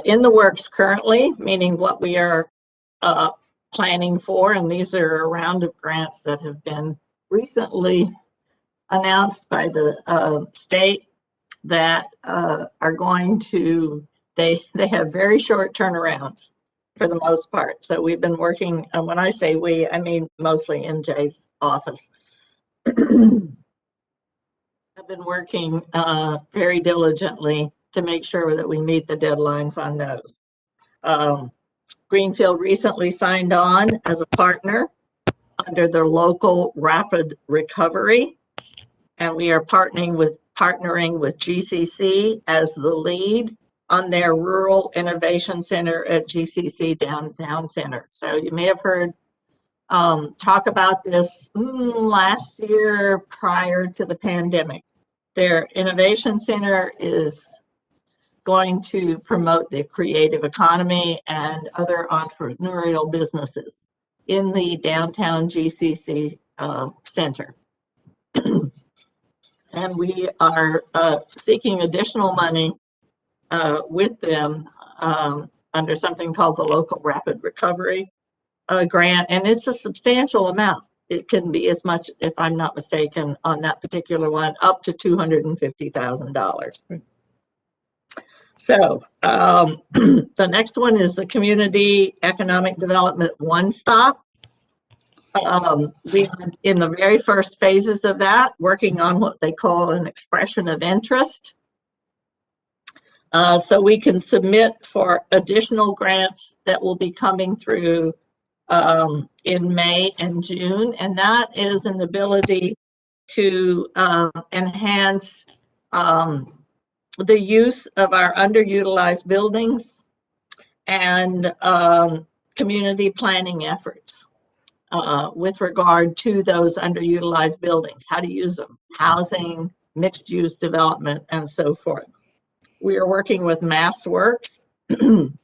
In the works currently, meaning what we are planning for, and these are a round of grants that have been recently announced by the state that are going to, they have very short turnarounds for the most part. So we've been working, and when I say we, I mean mostly MJ's office. I've been working very diligently to make sure that we meet the deadlines on those. Greenfield recently signed on as a partner under their local rapid recovery, and we are partnering with GCC as the lead on their Rural Innovation Center at GCC Downtown Center. So you may have heard talk about this last year prior to the pandemic. Their Innovation Center is going to promote the creative economy and other entrepreneurial businesses in the downtown GCC center. And we are seeking additional money with them under something called the Local Rapid Recovery Grant, and it's a substantial amount. It can be as much, if I'm not mistaken, on that particular one, up to $250,000. So the next one is the Community Economic Development One Stop. We are in the very first phases of that, working on what they call an expression of interest. So we can submit for additional grants that will be coming through in May and June, and that is an ability to enhance the use of our underutilized buildings and community planning efforts with regard to those underutilized buildings, how to use them, housing, mixed use development, and so forth. We are working with MassWorks and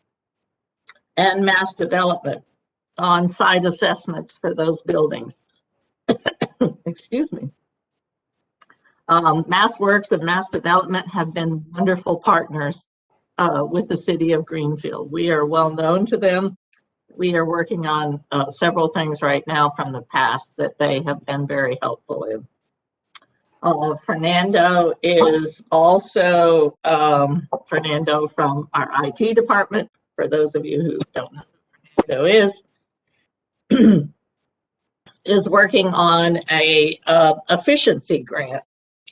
Mass Development on site assessments for those buildings. Excuse me. MassWorks and Mass Development have been wonderful partners with the city of Greenfield. We are well known to them. We are working on several things right now from the past that they have been very helpful in. Fernando is also Fernando from our IT department. For those of you who don't know who Fernando is working on a efficiency grant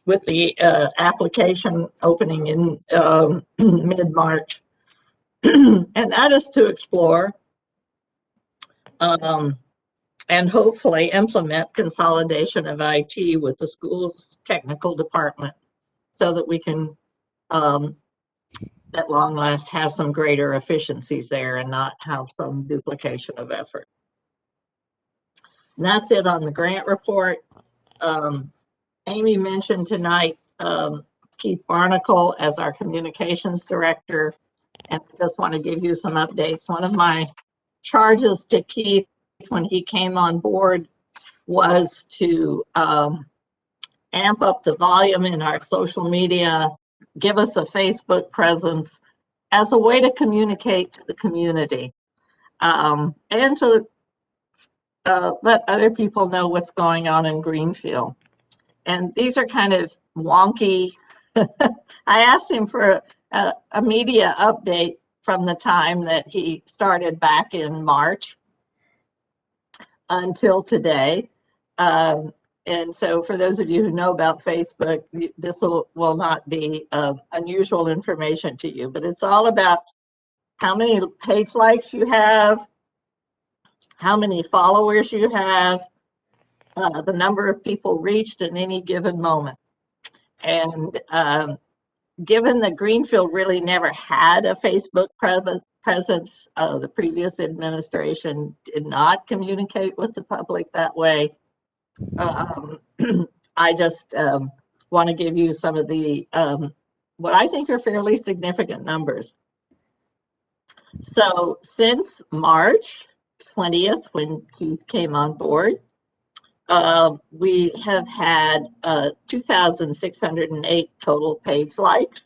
with the application opening in mid-March. And that is to explore and hopefully implement consolidation of IT with the school's technical department so that we can, at long last, have some greater efficiencies there and not have some duplication of effort. And that's it on the grant report. Amy mentioned tonight Keith Barnacle as our communications director, and I just want to give you some updates. One of my charges to Keith when he came on board was to amp up the volume in our social media, give us a Facebook presence as a way to communicate to the community and to let other people know what's going on in Greenfield. And these are kind of wonky. I asked him for a media update from the time that he started back in March until today. And so for those of you who know about Facebook, this will not be unusual information to you, but it's all about how many page likes you have, how many followers you have, the number of people reached in any given moment. And given that Greenfield really never had a Facebook presence, the previous administration did not communicate with the public that way. I just want to give you some of the, what I think are fairly significant numbers. So since March 20th, when Keith came on board, we have had 2,608 total page likes.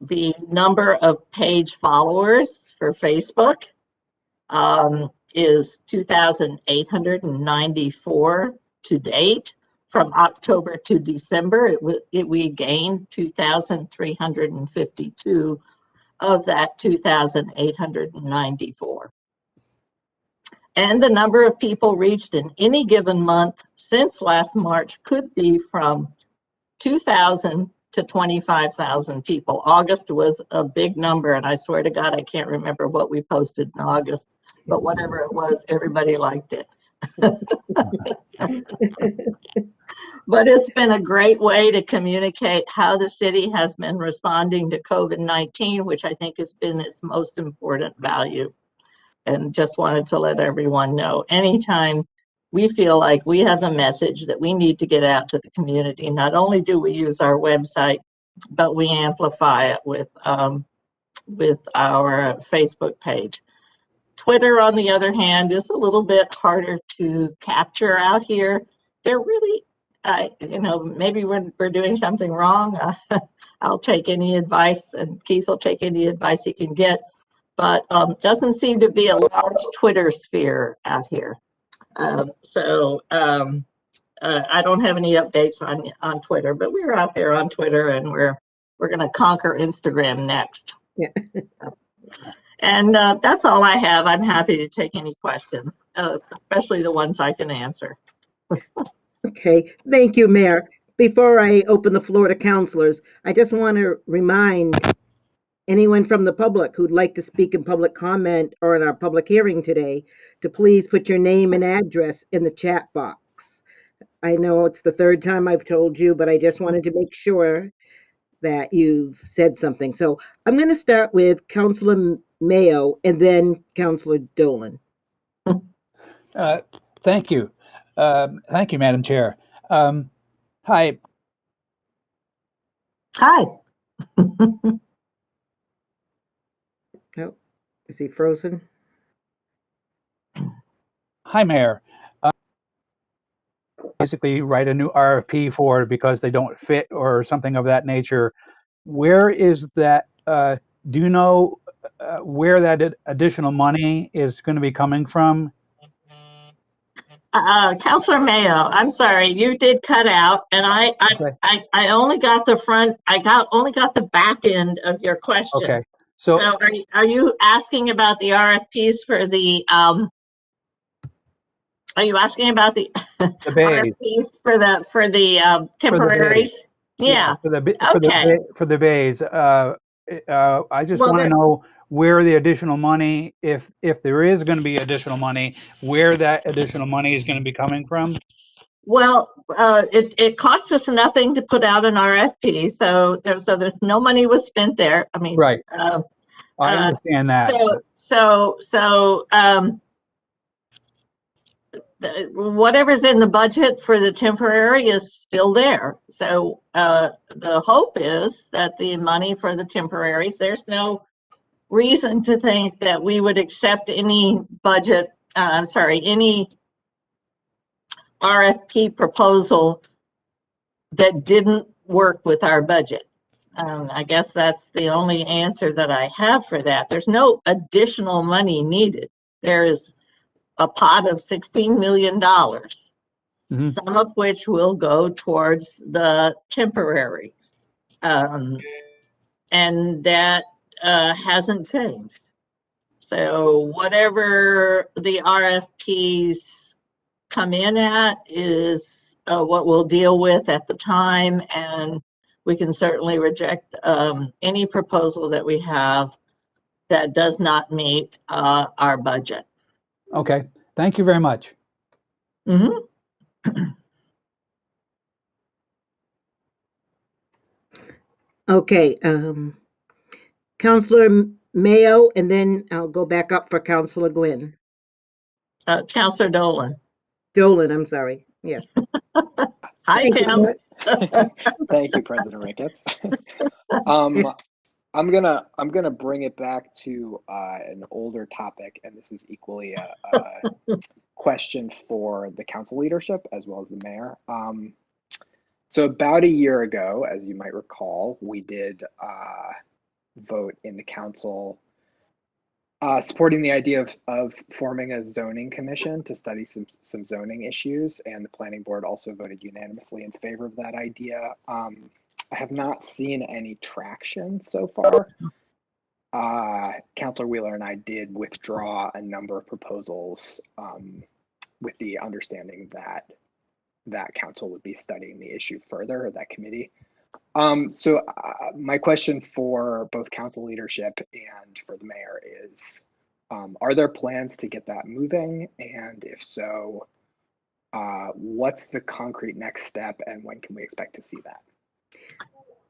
The number of page followers for Facebook is 2,894 to date. From October to December, we gained 2,352 of that 2,894. And the number of people reached in any given month since last March could be from 2,000 to 25,000 people. August was a big number, and I swear to God, I can't remember what we posted in August, but whatever it was, everybody liked it. But it's been a great way to communicate how the city has been responding to COVID-19, which I think has been its most important value. And just wanted to let everyone know, anytime we feel like we have a message that we need to get out to the community, not only do we use our website, but we amplify it with our Facebook page. Twitter, on the other hand, is a little bit harder to capture out here. They're really, maybe we're doing something wrong. I'll take any advice, and Keith will take any advice he can get. But doesn't seem to be a large Twitter sphere out here. I don't have any updates on Twitter, but we're out there on Twitter, and we're going to conquer Instagram next. Yeah. And that's all I have. I'm happy to take any questions, especially the ones I can answer. Okay, thank you, Mayor. Before I open the floor to councilors, I just want to remind anyone from the public who'd like to speak in public comment or in our public hearing today to please put your name and address in the chat box. I know it's the third time I've told you, but I just wanted to make sure that you've said something. So I'm going to start with Councilor Mayo and then Councilor Dolan. Thank you. Thank you, Madam Chair. Hi. Hi. Oh, is he frozen? Hi, Mayor. Basically write a new RFP for it because they don't fit or something of that nature. Where is that? Do you know where that additional money is going to be coming from? Councilor Mayo, I'm sorry, you did cut out, and I only got the front. Only got the back end of your question. Okay. So are you asking about the RFPs for the Are you asking about the bays. RFPs for the temporaries? Yeah. For the bays. I just want to know where the additional money, if there is going to be additional money, where that additional money is going to be coming from. Well, it costs us nothing to put out an RFP, so there's no money was spent there. I mean, right. I understand that. Whatever's in the budget for the temporary is still there. So the hope is that the money for the temporaries, there's no reason to think that we would accept any budget, any RFP proposal that didn't work with our budget. I guess that's the only answer that I have for that. There's no additional money needed. There is a pot of $16 million, some of which will go towards the temporary. And that hasn't changed. So whatever the RFPs come in at is what we'll deal with at the time, and we can certainly reject any proposal that we have that does not meet our budget. Okay, thank you very much. Okay, Councilor Mayo, and then I'll go back up for Councilor Gwynn. Councilor Dolan. Dolan, I'm sorry. Yes. Hi, Tim. Thank you, President Ricketts. I'm gonna bring it back to an older topic, and this is equally a question for the council leadership as well as the mayor. So about a year ago, as you might recall, we did vote in the council supporting the idea of forming a zoning commission to study some zoning issues, and the planning board also voted unanimously in favor of that idea. I have not seen any traction so far. Councilor Wheeler and I did withdraw a number of proposals with the understanding that that council would be studying the issue further, or that committee. So my question for both council leadership and for the mayor is, are there plans to get that moving? And if so, what's the concrete next step and when can we expect to see that?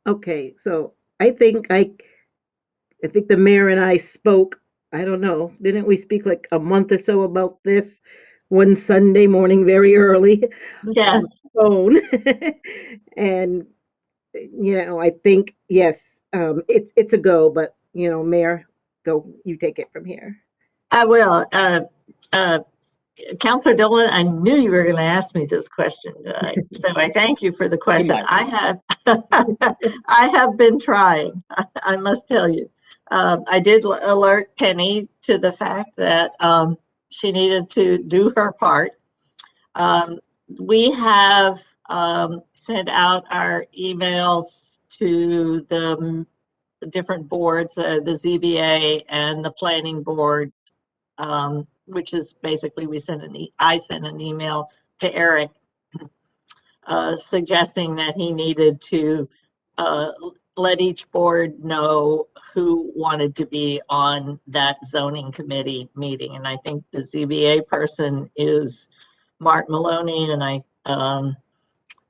Okay, so I think the mayor and I spoke, I don't know, didn't we speak like a month or so about this one Sunday morning very early Yes. on the phone? And I think yes, it's a go, but Mayor, go, you take it from here. I will. Councilor Dolan, I knew you were going to ask me this question tonight, so I thank you for the question. I have, I have been trying. I must tell you. I did alert Penny to the fact that she needed to do her part. We have sent out our emails to the different boards, the ZBA and the planning board, which is basically I sent an email to Eric suggesting that he needed to let each board know who wanted to be on that zoning committee meeting. And I think the ZBA person is Mark Maloney, and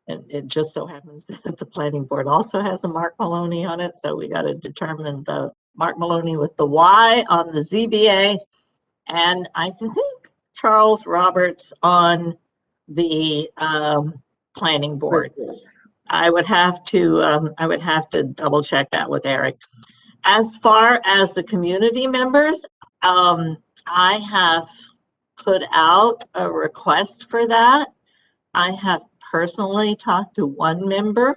and it just so happens that the planning board also has a Mark Maloney on it. So we got to determine the Mark Maloney with the Y on the ZBA. And I think Charles Roberts on the planning board. I would have to double check that with Eric. As far as the community members, I have put out a request for that. I have personally talked to one member,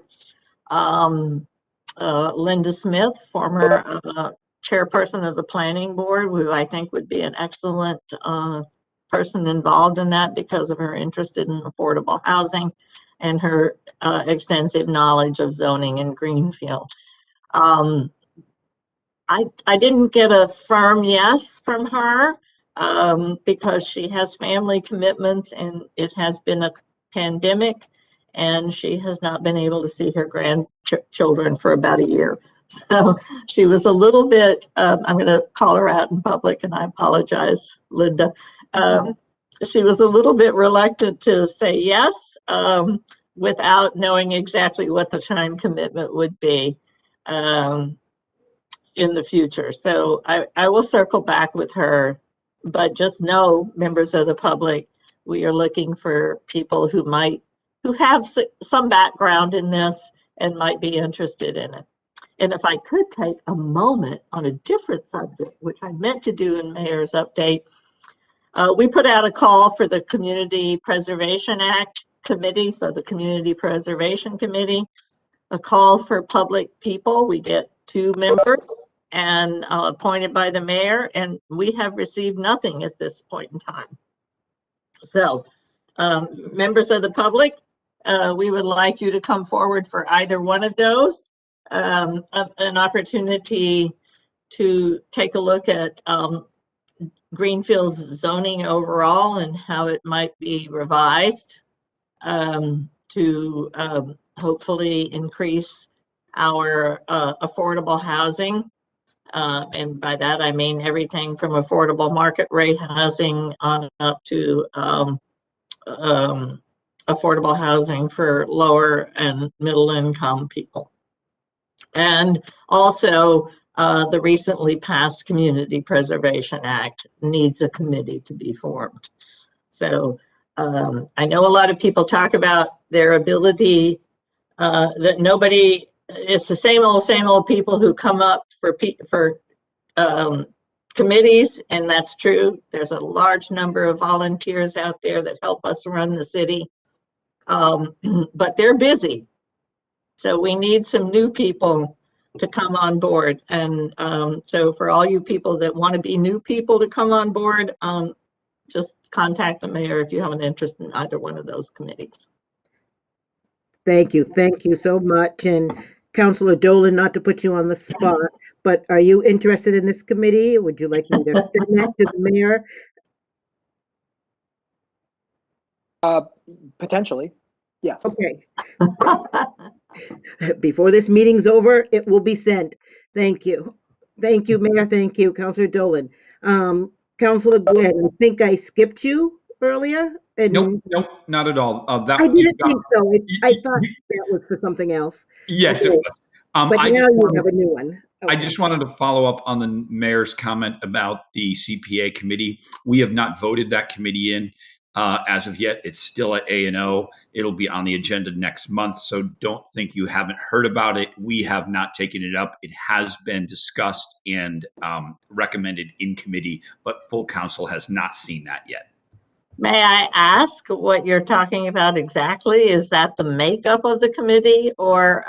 Linda Smith, former chairperson of the planning board, who I think would be an excellent person involved in that because of her interest in affordable housing and her extensive knowledge of zoning in Greenfield. I didn't get a firm yes from her because she has family commitments and it has been a pandemic and she has not been able to see her grandchildren for about a year. So she was a little bit, I'm going to call her out in public and I apologize, Linda. She was a little bit reluctant to say yes without knowing exactly what the time commitment would be in the future. So I will circle back with her, but just know, members of the public, we are looking for people who have some background in this and might be interested in it. And if I could take a moment on a different subject, which I meant to do in Mayor's update, we put out a call for the Community Preservation Act Committee, so the Community Preservation Committee, a call for public people. We get 2 members and appointed by the mayor, and we have received nothing at this point in time. So members of the public, we would like you to come forward for either one of those. An opportunity to take a look at Greenfield's zoning overall and how it might be revised to hopefully increase our affordable housing. And by that, I mean everything from affordable market rate housing on up to affordable housing for lower and middle income people. And also the recently passed Community Preservation Act needs a committee to be formed. So I know a lot of people talk about their ability that nobody, it's the same old people who come up for committees, and that's true. There's a large number of volunteers out there that help us run the city, but they're busy. So we need some new people to come on board. And so for all you people that want to be new people to come on board, just contact the mayor if you have an interest in either one of those committees. Thank you so much. And Councilor Dolan, not to put you on the spot, but are you interested in this committee? Would you like me to send that to the mayor? Potentially, yes. Okay. Before this meeting's over, it will be sent. Thank you. Thank you, Mayor. Thank you, Councilor Dolan. Councilor Gwynn, I think I skipped you earlier. Nope, And nope, not at all. I didn't think so. I thought you- that was for something else. yes, it Okay. was. But I now just you wanted, have a new one. I Okay. just wanted to follow up on the mayor's comment about the CPA committee. We have not voted that committee in as of yet. It's still at A&O. It'll be on the agenda next month. So don't think you haven't heard about it. We have not taken it up. It has been discussed and recommended in committee, but full council has not seen that yet. May I ask what you're talking about exactly? Is that the makeup of the committee or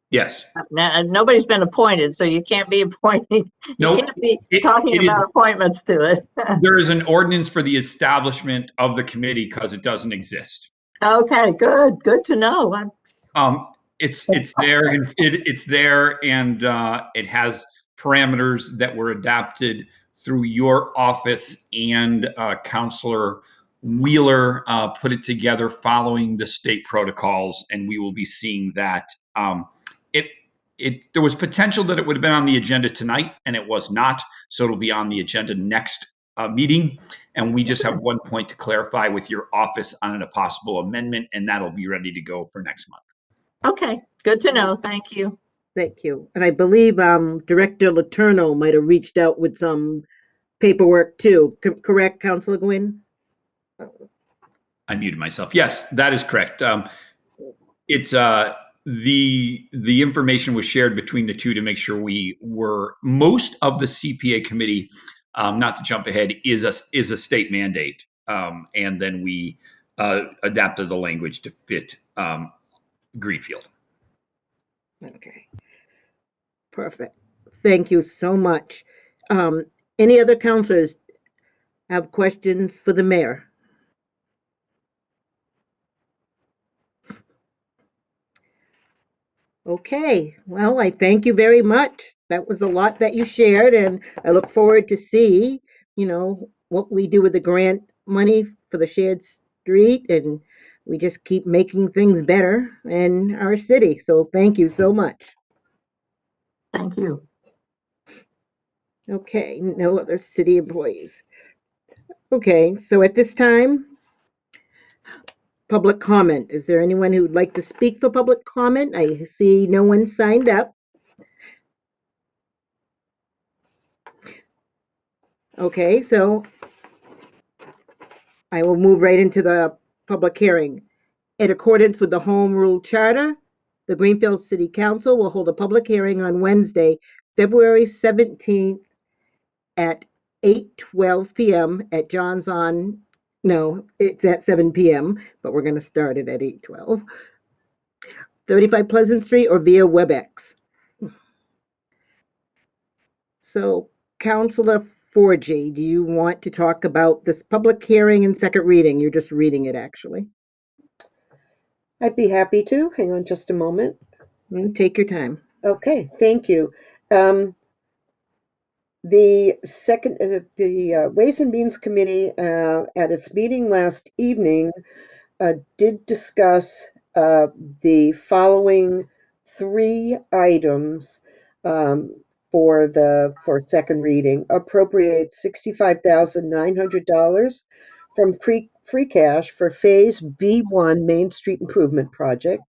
Yes. nobody's been appointed, so you can't be appointing. Nope. You can't be It talking is- about appointments to it. There is an ordinance for the establishment of the committee because it doesn't exist. Okay, good to know. It's there and it's there and it has parameters that were adapted through your office and Councilor Wheeler put it together following the state protocols, and we will be seeing that. There was potential that it would have been on the agenda tonight, and it was not. So it'll be on the agenda next meeting, and we just have one point to clarify with your office on a possible amendment, and that'll be ready to go for next month. Okay, good to know. Thank you. Thank you. And I believe Director Letourneau might have reached out with some paperwork too. Correct, Councilor Gwynn? I muted myself. Yes, that is correct. It's the information was shared between the two to make sure we were most of the CPA committee. Not to jump ahead, is a state mandate, and then we adapted the language to fit Greenfield. Okay. Perfect. Thank you so much. Any other councilors have questions for the mayor? Okay, well, I thank you very much. That was a lot that you shared, and I look forward to see, what we do with the grant money for the shared street, and we just keep making things better in our city. So thank you so much. Thank you. Okay, no other city employees. Okay, so at this time, public comment. Is there anyone who would like to speak for public comment? I see no one signed up. Okay, so I will move right into the public hearing. In accordance with the Home Rule Charter, the Greenfield City Council will hold a public hearing on Wednesday, February 17th at 8:12 p.m. at John's on, no, it's at 7 p.m., but we're going to start it at 8:12. 35 Pleasant Street or via WebEx. So, Councilor Forgy, do you want to talk about this public hearing and second reading? You're just reading it, actually. I'd be happy to. Hang on just a moment. Take your time. Okay, thank you. The Ways and Means Committee at its meeting last evening did discuss the following three items for second reading. Appropriate $65,900 from free cash for Phase B1 Main Street Improvement Project.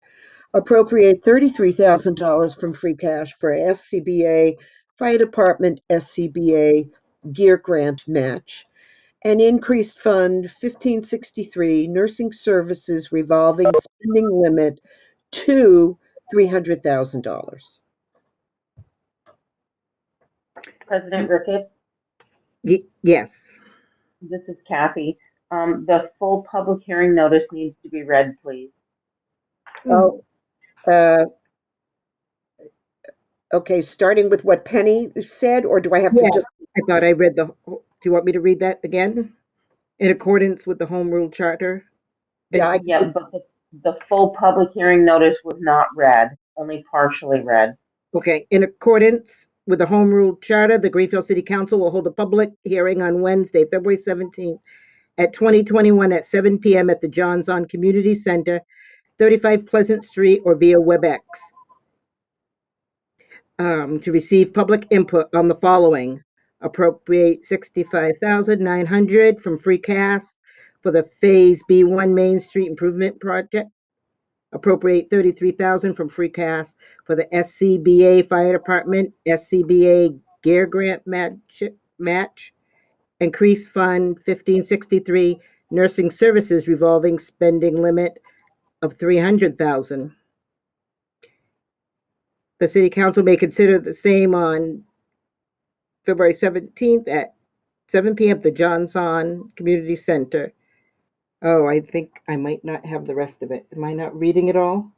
Appropriate $33,000 from free cash for SCBA Fire Department SCBA Gear Grant Match. And increased Fund 1563 Nursing Services Revolving Spending Limit to $300,000. President Ricketts, Yes. this is Kathy. The full public hearing notice needs to be read, please. Oh, okay, starting with what Penny said, or do I have to just? I thought I read do you want me to read that again? In accordance with the Home Rule Charter? Yeah, but the full public hearing notice was not read, only partially read. Okay, in accordance with the Home Rule Charter, the Greenfield City Council will hold a public hearing on Wednesday, February 17th at 2021 at 7 p.m. at the John's on Community Center 35 Pleasant Street or via WebEx. To receive public input on the following. Appropriate $65,900 from free cash for the Phase B1 Main Street Improvement Project. Appropriate $33,000 from free cash for the SCBA Fire Department, SCBA Gear Grant match. Increase Fund 1563 Nursing Services revolving spending limit of $300,000. The City Council may consider the same on February 17th at 7 p.m. at the Johnson Community Center. Oh, I think I might not have the rest of it. Am I not reading it all?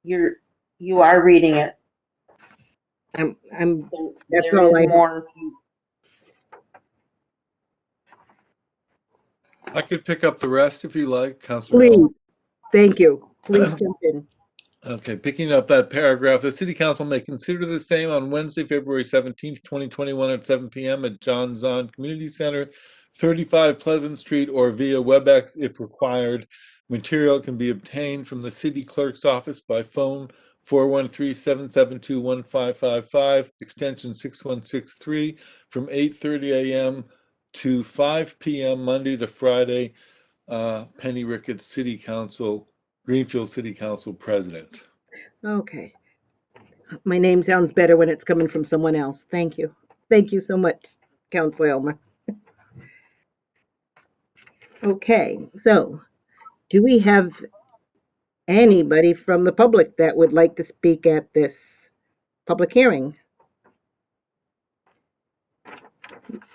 You are reading it. That's all I. More. I could pick up the rest if you like, Councilor. Please, thank you. Please jump in. Okay, picking up that paragraph, the City Council may consider the same on Wednesday, February 17th, 2021 at 7 p.m. at John Zahn Community Center, 35 Pleasant Street, or via WebEx if required. Material can be obtained from the City Clerk's office by phone 413-772-1555, extension 6163, from 8:30 a.m. to 5 p.m. Monday to Friday. Penny Ricketts, City Council, Greenfield City Council President. Okay. My name sounds better when it's coming from someone else. Thank you. Thank you so much, Councilor Elmer. Okay, so do we have anybody from the public that would like to speak at this public hearing?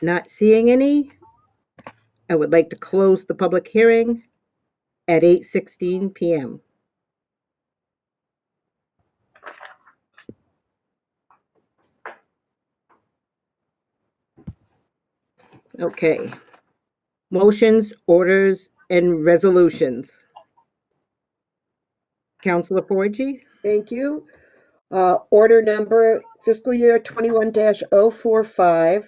Not seeing any. I would like to close the public hearing at 8:16 p.m. Okay. Motions, orders, and resolutions. Councilor Porgy? Thank you. Order number fiscal year 21-045.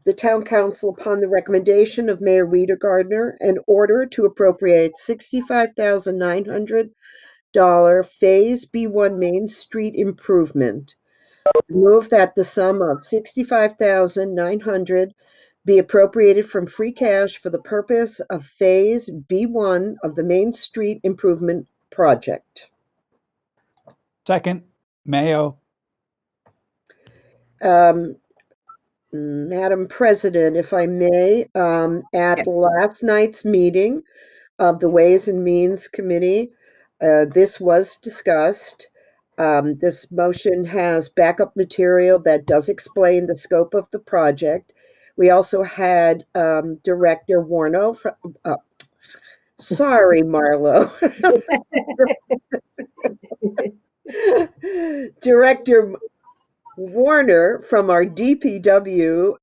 The Town Council, upon the recommendation of Mayor Rita Gardner, an order to appropriate $65,900 Phase B1 Main Street Improvement. Move that the sum of $65,900 be appropriated from free cash for the purpose of Phase B1 of the Main Street Improvement Project. Second, Mayo. Madam President, if I may, at last night's meeting of the Ways and Means Committee, this was discussed. This motion has backup material that does explain the scope of the project. We also had Director Warno, sorry, Marlo. Director Warner from our DPW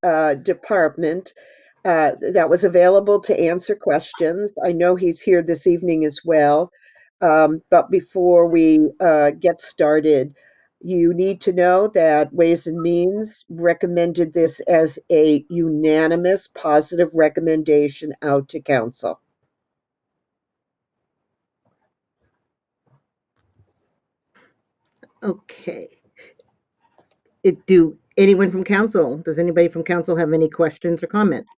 department that was available to answer questions. I know he's here this evening as well. But before we get started, you need to know that Ways and Means recommended this as a unanimous positive recommendation out to council. Okay. Does anybody from council have any questions or comments?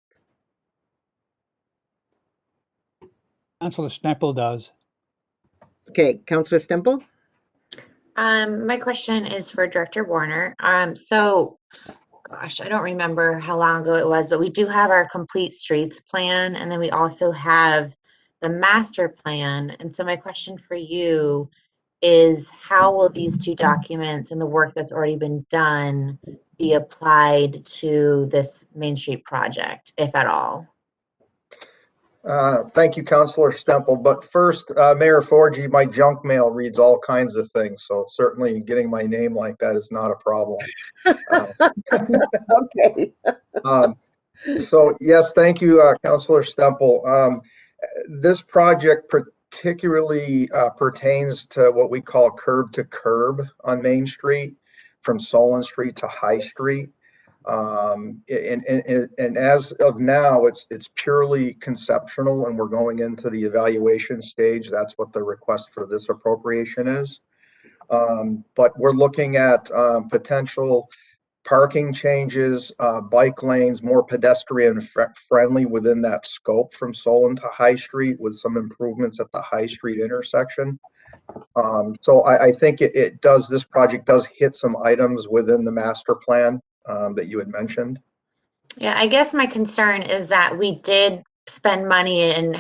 Councilor Stemple does. Okay, Councilor Stemple? My question is for Director Warner. Gosh, I don't remember how long ago it was, but we do have our complete streets plan, and then we also have the master plan. And so my question for you is, how will these two documents and the work that's already been done be applied to this Main Street project, if at all? Thank you, Councilor Stemple. But first, Mayor Forgy, my junk mail reads all kinds of things, so certainly getting my name like that is not a problem. Okay. So yes, thank you, Councilor Stemple. This project particularly pertains to what we call curb to curb on Main Street, from Solon Street to High Street. And as of now, it's purely conceptual, and we're going into the evaluation stage. That's what the request for this appropriation is. But we're looking at potential parking changes, bike lanes, more pedestrian friendly within that scope from Solon to High Street, with some improvements at the High Street intersection. So I think this project does hit some items within the master plan that you had mentioned. Yeah, I guess my concern is that we did spend money and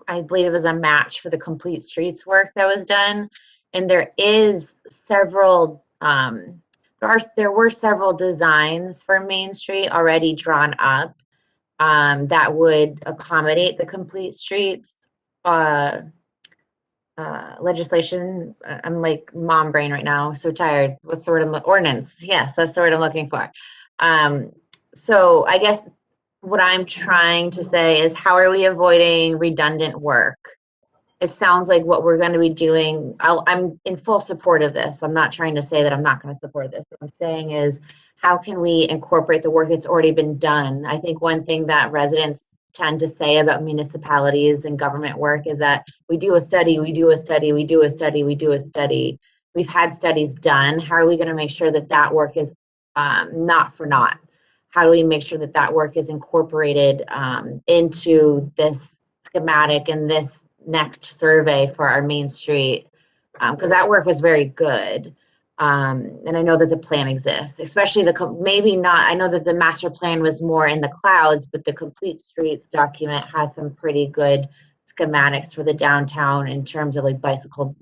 I believe it was a match for the complete streets work that was done. And there is several, there were several designs for Main Street already drawn up that would accommodate the complete streets legislation. I'm like mom brain right now, so tired. What's the word? Ordinance. Yes, that's the word I'm looking for. So I guess what I'm trying to say is, how are we avoiding redundant work? It sounds like what we're going to be doing, I'm in full support of this. I'm not trying to say that I'm not going to support this. What I'm saying is, how can we incorporate the work that's already been done? I think one thing that residents tend to say about municipalities and government work is that we do a study, we do a study, we do a study, we do a study. We've had studies done. How are we going to make sure that that work is not for naught? How do we make sure that that work is incorporated into this schematic and this next survey for our Main Street? Because that work was very good. And I know that the plan exists, especially maybe not, I know that the master plan was more in the clouds, but the complete streets document has some pretty good schematics for the downtown in terms of like bicycle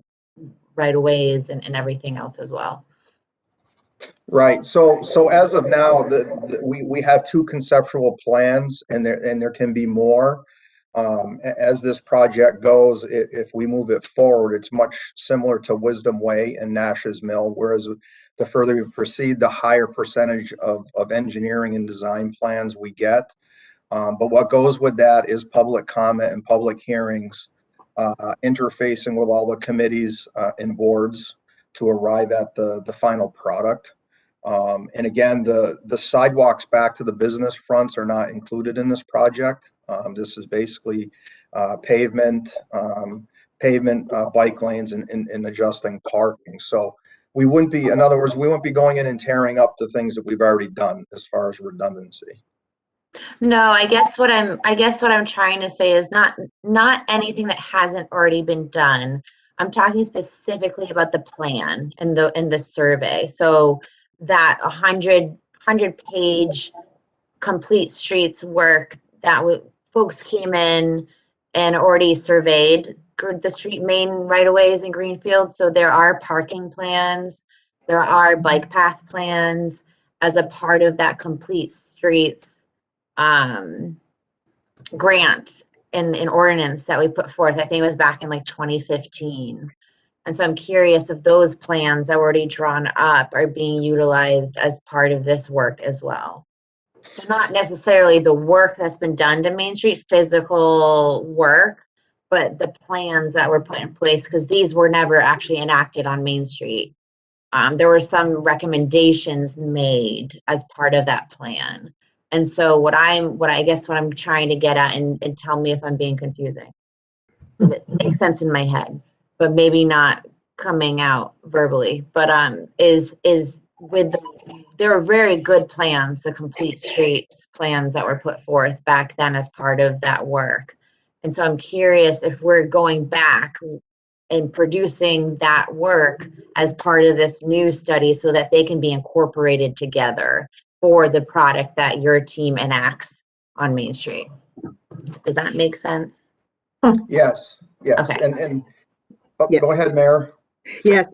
right-of-ways and everything else as well. Right. So as of now, we have two conceptual plans, and there can be more. As this project goes, if we move it forward, it's much similar to Wisdom Way and Nash's Mill, whereas the further we proceed, the higher percentage of engineering and design plans we get. But what goes with that is public comment and public hearings, interfacing with all the committees and boards to arrive at the final product. And again, the sidewalks back to the business fronts are not included in this project. This is basically pavement, bike lanes, and adjusting parking. So we wouldn't be, in other words, we wouldn't be going in and tearing up the things that we've already done as far as redundancy. No, I guess what I'm trying to say is not anything that hasn't already been done. I'm talking specifically about the plan and the survey. So that 100-page complete streets work that folks came in and already surveyed the street main right-of-ways in Greenfield. So there are parking plans, there are bike path plans as a part of that complete streets grant in ordinance that we put forth. I think it was back in like 2015. And so I'm curious if those plans that were already drawn up are being utilized as part of this work as well. So not necessarily the work that's been done to Main Street, physical work, but the plans that were put in place, because these were never actually enacted on Main Street. There were some recommendations made as part of that plan. And so what I'm trying to get at, and tell me if I'm being confusing. It makes sense in my head, but maybe not coming out verbally. But is with there are very good plans, the complete streets plans that were put forth back then as part of that work. And so I'm curious if we're going back and producing that work as part of this new study so that they can be incorporated together for the product that your team enacts on Main Street. Does that make sense? Yes. Okay. And Yeah. Go ahead, Mayor. Yes,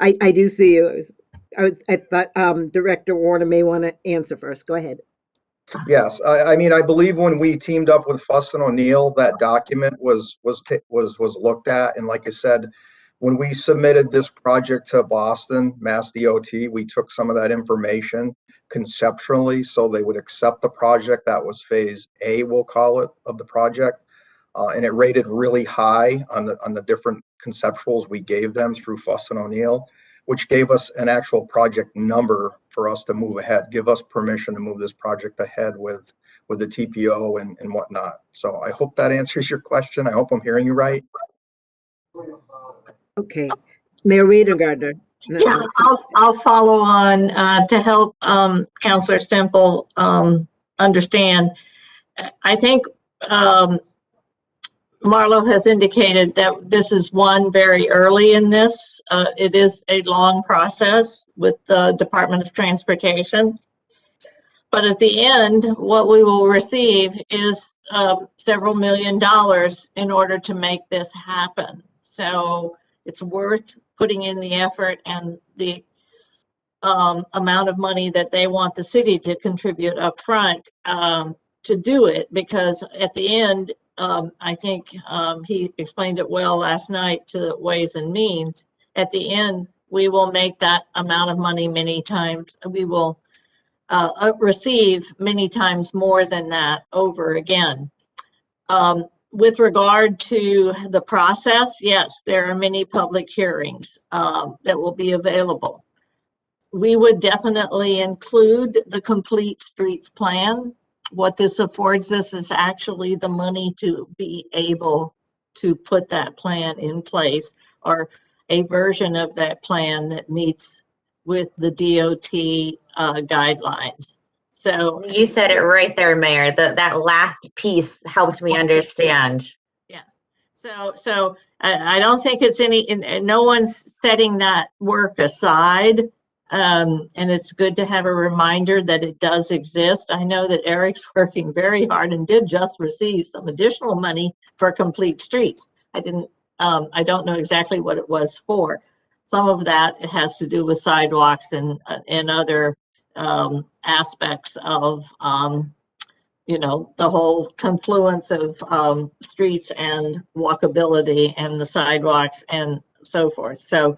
I do see you. I thought Director Warner may want to answer first. Go ahead. Yes, I mean, I believe when we teamed up with Fuss and O'Neill, that document was looked at, and like I said, when we submitted this project to Boston Mass DOT, we took some of that information conceptually, so they would accept the project. That was phase A, we'll call it, of the project, and it rated really high on the different conceptuals we gave them through Fuss and O'Neill, which gave us an actual project number for us to move ahead. Give us permission to move this project ahead with the TPO and whatnot. So I hope that answers your question. I hope I'm hearing you right. Okay. Mayor Rita Gardner. No, Yeah, I'll follow on to help Councilor Stemple understand. I think Marlo has indicated that this is one very early in this. It is a long process with the Department of Transportation. But at the end, what we will receive is several $1 million in order to make this happen. So it's worth putting in the effort and the amount of money that they want the city to contribute up front to do it, because at the end, I think he explained it well last night to Ways and Means. At the end, we will make that amount of money many times. We will receive many times more than that over again. With regard to the process, yes, there are many public hearings that will be available. We would definitely include the complete streets plan. What this affords us is actually the money to be able to put that plan in place, or a version of that plan that meets with the DOT guidelines. So You said it right there, Mayor. That last piece helped me understand. yeah. So I don't think it's no one's setting that work aside. And it's good to have a reminder that it does exist. I know that Eric's working very hard and did just receive some additional money for complete streets. I don't know exactly what it was for. Some of that has to do with sidewalks and other aspects of the whole confluence of streets and walkability and the sidewalks and so forth. So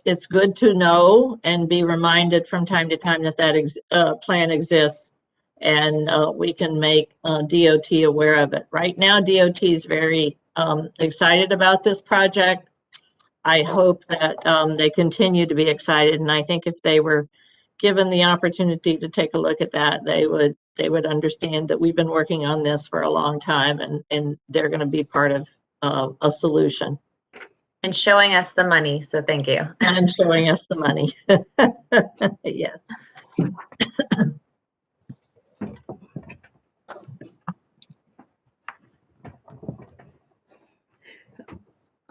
it's good to know and be reminded from time to time that plan exists, and we can make DOT aware of it. Right now, DOT is very excited about this project. I hope that they continue to be excited, and I think if they were given the opportunity to take a look at that, they would understand that we've been working on this for a long time, and they're going to be part of a solution. And showing us the money, so thank you. And showing us the money. Yes.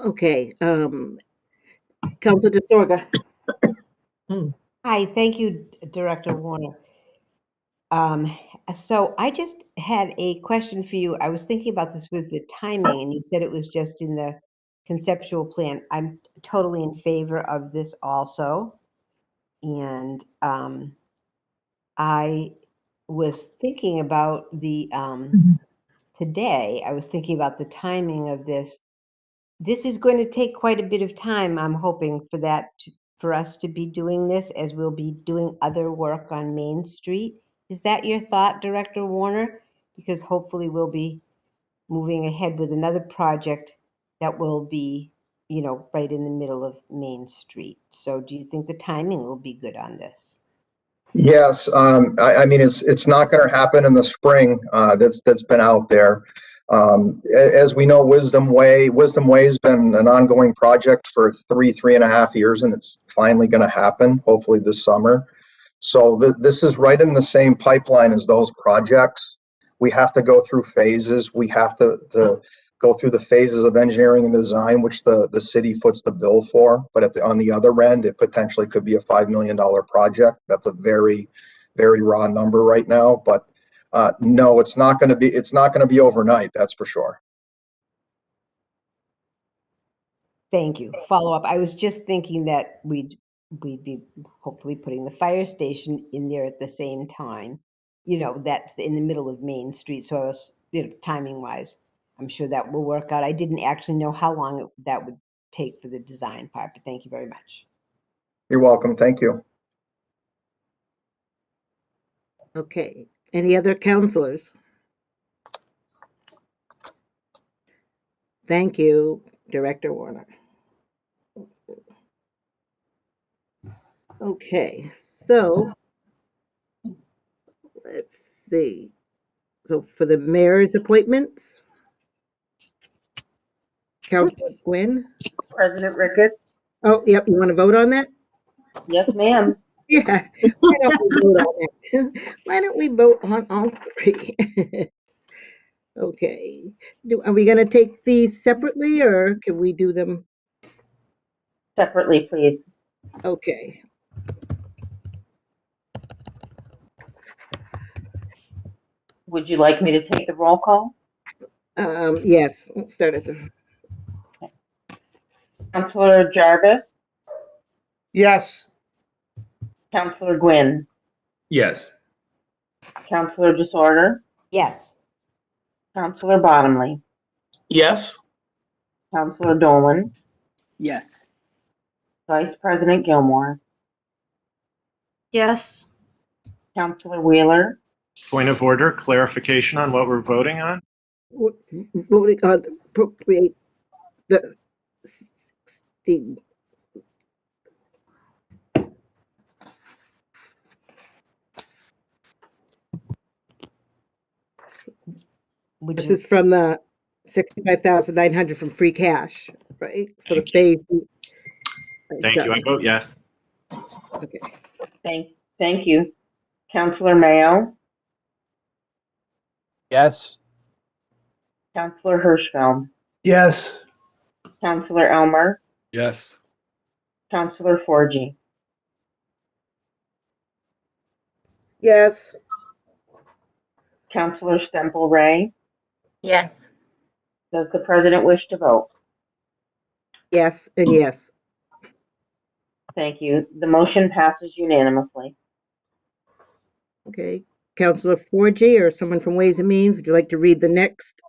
Okay. Councilor DeSorga. Hi, thank you, Director Warner. So I just had a question for you. I was thinking about this with the timing, and you said it was just in the conceptual plan. I'm totally in favor of this also. And I was thinking about the, today, I was thinking about the timing of this. This is going to take quite a bit of time, I'm hoping, for us to be doing this, as we'll be doing other work on Main Street. Is that your thought, Director Warner? Because hopefully we'll be moving ahead with another project that will be, right in the middle of Main Street. So do you think the timing will be good on this? Yes, I mean, it's not going to happen in the spring. That's been out there. As we know, Wisdom Way has been an ongoing project for 3.5 years, and it's finally going to happen, hopefully this summer. So this is right in the same pipeline as those projects. We have to go through phases. We have to go through the phases of engineering and design, which the city foots the bill for. But on the other end, it potentially could be a $5 million project. That's a very, very raw number right now. But no, it's not going to be overnight. That's for sure. Thank you. Follow up. I was just thinking that we'd be hopefully putting the fire station in there at the same time. That's in the middle of Main Street. So I was, timing wise, I'm sure that will work out. I didn't actually know how long that would take for the design part, but thank you very much. You're welcome. Thank you. Okay. Any other councilors? Thank you, Director Warner. Okay, so let's see. So for the mayor's appointments, Councilor Gwynn. President Ricketts? Oh, yep, you want to vote on that? Yes, ma'am. Yeah, why don't we vote on that? Why don't we vote on all three? Okay, are we gonna take these separately or can we do them? Separately, please. Okay. Would you like me to take the roll call? Yes, let's start at the, Councilor Jarvis? Yes. Councilor Gwynn? Yes. Councilor Disorder? Yes. Councilor Bottomley? Yes. Councilor Dolan? Yes. Vice President Gilmore? Yes. Councilor Wheeler? Point of order, clarification on what we're voting on? voting on appropriate the 16. Would This you, is from the 65,900 from free cash, right? For the phase. Thank you. I vote yes. Okay. Thank you. Councilor Mayo? Yes. Councilor Hirschfeld? Yes. Councilor Elmer? Yes. Councilor Forgy? Yes. Councilor Stemple Ray? Yes. Does the president wish to vote? Yes, and yes. Thank you. The motion passes unanimously. Okay. Councilor Forgy or someone from Ways and Means, would you like to read the next?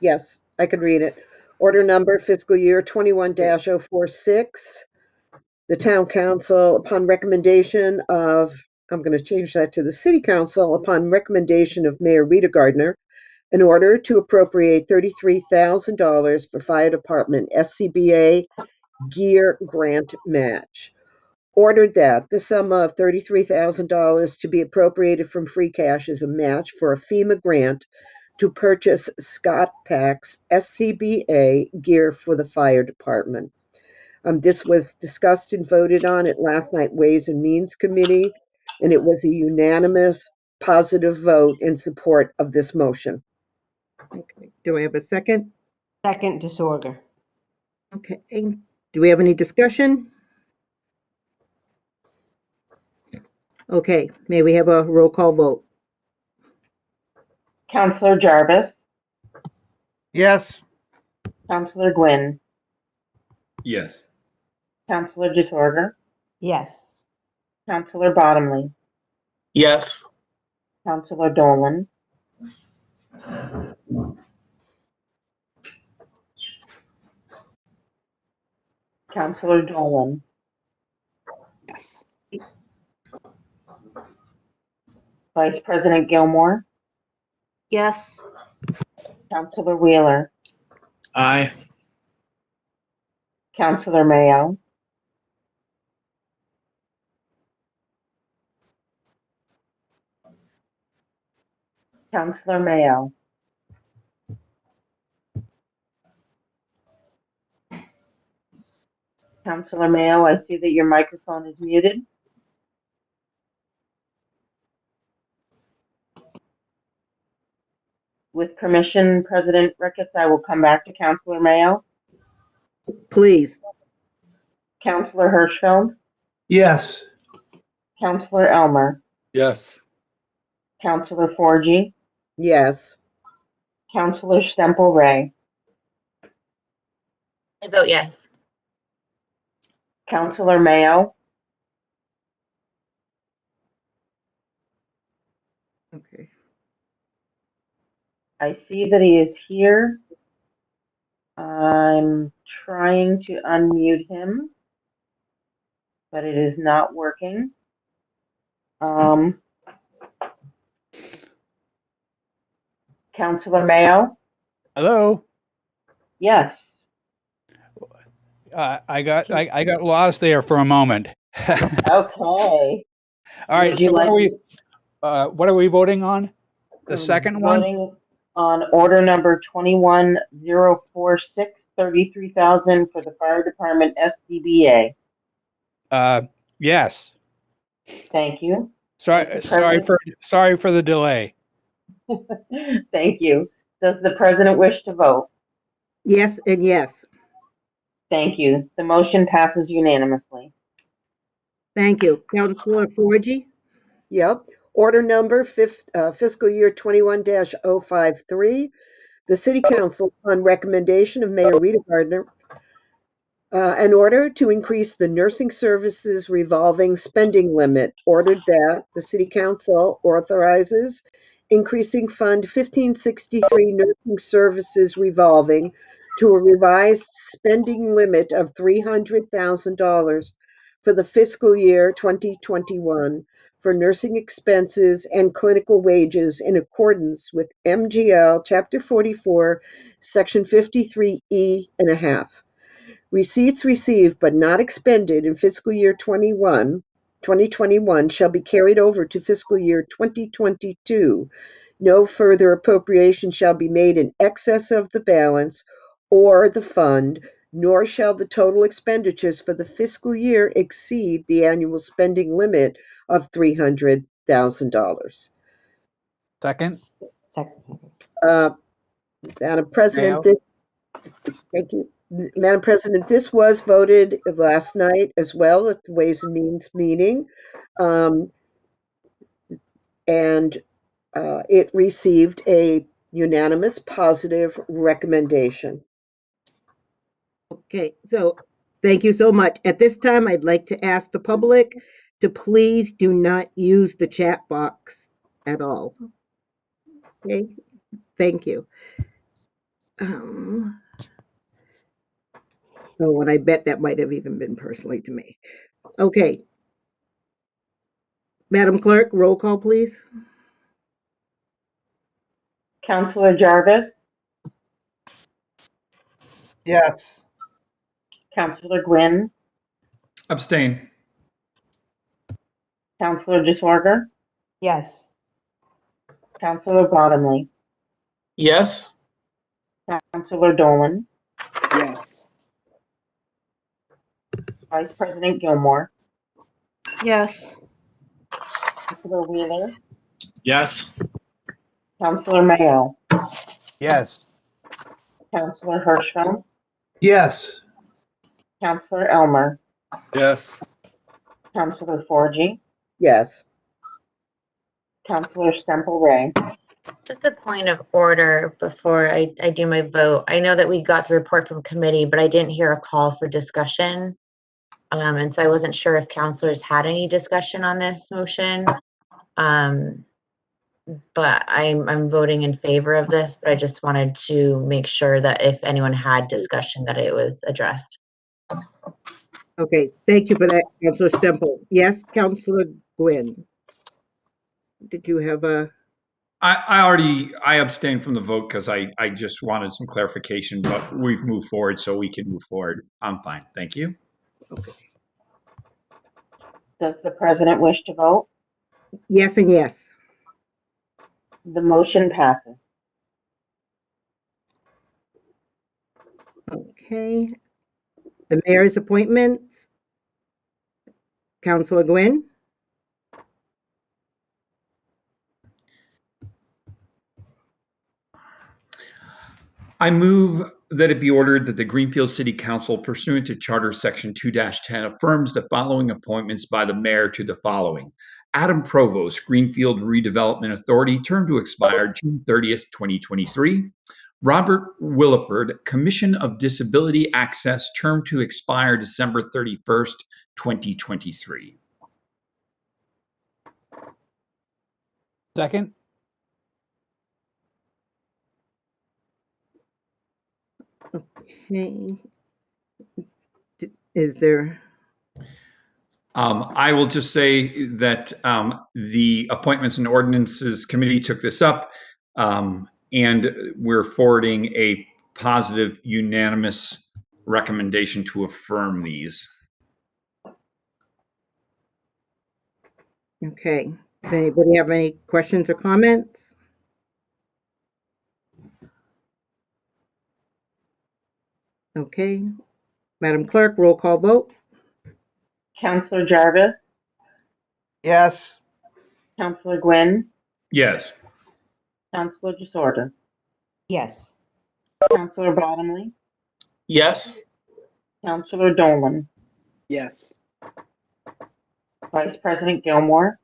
Yes, I could read it. Order number fiscal year 21-046. The town council, upon recommendation of, I'm going to change that to the city council, upon recommendation of Mayor Rita Gardner, in order to appropriate $33,000 for fire department SCBA gear grant match. Ordered that the sum of $33,000 to be appropriated from free cash as a match for a FEMA grant to purchase Scott Pack's SCBA gear for the fire department. This was discussed and voted on at last night Ways and Means Committee, and it was a unanimous positive vote in support of this motion. Okay. Do I have a second? second disorder? Okay. Do we have any discussion? Okay. May we have a roll call vote? Councilor Jarvis? Yes. Councilor Gwynn? Yes. Councilor Disorder? Yes. Councilor Bottomley? Yes. Councilor Dolan? Councilor Dolan? Yes. Vice President Gilmore? Yes. Councilor Wheeler? Aye. Councilor Mayo? Councilor Mayo? Councilor Mayo, I see that your microphone is muted. With permission, President Ricketts, I will come back to Councilor Mayo. Please. Councilor Hirschfeld? Yes. Councilor Elmer? Yes. Councilor Forgy? Yes. Councilor Stemple Ray? I vote yes. Councilor Mayo? Okay. I see that he is here. I'm trying to unmute him, but it is not working. Councilor Mayo? Hello. Yes. I got lost there for a moment. Okay. All right, Would you so like what are we voting on? The second one? voting on order number 21046, 33,000 for the fire department SCBA? Yes. Thank you. Sorry, Does the president- sorry for the delay. Thank you. Does the president wish to vote? Yes and yes. Thank you. The motion passes unanimously. Thank you. Counselor Forgy? Yep. Order number fiscal year 21-053. The City Council, on recommendation of Mayor Rita Gardner, an order to increase the nursing services revolving spending limit, ordered that the City Council authorizes increasing Fund 1563 Nursing Services Revolving to a revised spending limit of $300,000 for the fiscal year 2021 for nursing expenses and clinical wages in accordance with MGL Chapter 44, Section 53E and a half. Receipts received but not expended in fiscal year 2021 shall be carried over to fiscal year 2022. No further appropriation shall be made in excess of the balance or the fund, nor shall the total expenditures for the fiscal year exceed the annual spending limit of $300,000. Second? Second. Madam President, Mayo? thank you. Madam President, this was voted last night as well at the Ways and Means meeting. And it received a unanimous positive recommendation. Okay, so thank you so much. At this time, I'd like to ask the public to please do not use the chat box at all. Okay, thank you. Oh, and I bet that might have even been personally to me. Okay. Madam Clerk, roll call, please. Counselor Jarvis, Yes. Counselor Gwynn, Abstain. Counselor Disorder, Yes. Counselor Bottomley, Yes. Counselor Dolan, Yes. Vice President Gilmore, Yes. Counselor Wheeler, Yes. Counselor Mayo, Yes. Counselor Hirschfeld, Yes. Counselor Elmer, Yes. Counselor Forgy, Yes. Counselor Stemple Ray. Just a point of order before I do my vote. I know that we got the report from committee, but I didn't hear a call for discussion. And so I wasn't sure if counselors had any discussion on this motion. But I'm voting in favor of this, but I just wanted to make sure that if anyone had discussion that it was addressed. Okay, thank you for that, Counselor Stemple. Yes, Counselor Gwynn. Did you have a? I abstained from the vote because I just wanted some clarification, but we've moved forward, so we can move forward. I'm fine. Thank you. Okay. Does the president wish to vote? Yes and yes. The motion passes. Okay. The mayor's appointments. Counselor Gwynn. I move that it be ordered that the Greenfield City Council, pursuant to Charter Section 2-10, affirms the following appointments by the mayor to the following. Adam Provost, Greenfield Redevelopment Authority, term to expire June 30th, 2023. Robert Williford, Commission of Disability Access, term to expire December 31st, 2023. Second? Okay. Is there? I will just say that the Appointments and Ordinances Committee took this up, and we're forwarding a positive, unanimous recommendation to affirm these. Okay. Does anybody have any questions or comments? Okay. Madam Clerk, roll call vote. Counselor Jarvis, Yes. Counselor Gwynn, Yes. Counselor DeSorda, Yes. Counselor Bottomley, Yes. Counselor Dolan, Yes. Vice President Gilmore,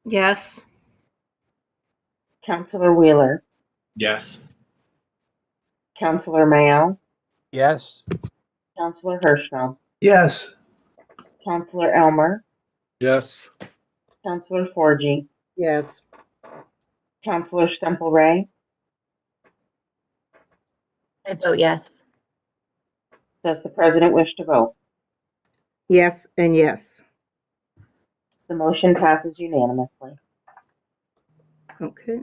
Yes. Counselor Wheeler, Yes. Counselor Mayo, Yes. Counselor Hirschfeld, Yes. Counselor Elmer, Yes. Counselor Forgy, Yes. Counselor Stemple Ray. I vote yes. Does the president wish to vote? Yes and yes. The motion passes unanimously. Okay.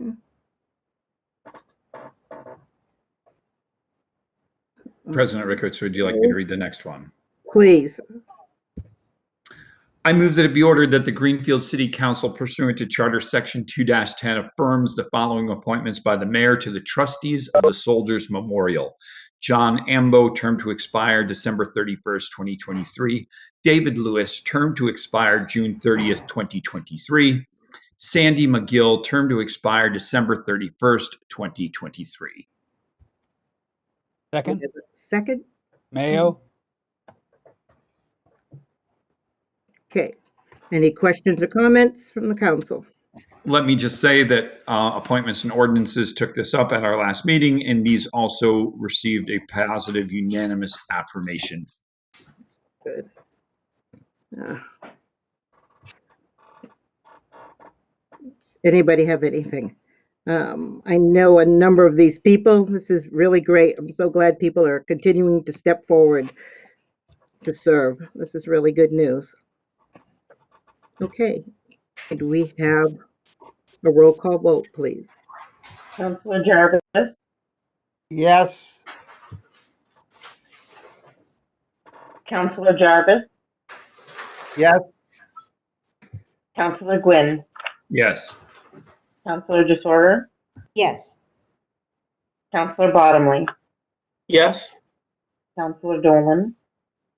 President Ricketts, would you like me to read the next one? Please. I move that it be ordered that the Greenfield City Council, pursuant to Charter Section 2-10, affirms the following appointments by the mayor to the trustees of the Soldiers Memorial. John Ambo, term to expire December 31st, 2023. David Lewis, term to expire June 30th, 2023. Sandy McGill, term to expire December 31st, 2023. Second, Second. Mayo. Okay. Any questions or comments from the council? Let me just say that appointments and ordinances took this up at our last meeting, and these also received a positive unanimous affirmation. Good. Does anybody have anything? I know a number of these people. This is really great. I'm so glad people are continuing to step forward to serve. This is really good news. Okay. Do we have a roll call vote, please? Counselor Jarvis, Yes. Counselor Jarvis, Yes. Counselor Gwynn, Yes. Counselor DeSorda, Yes. Counselor Bottomley, Yes. Counselor Dolan,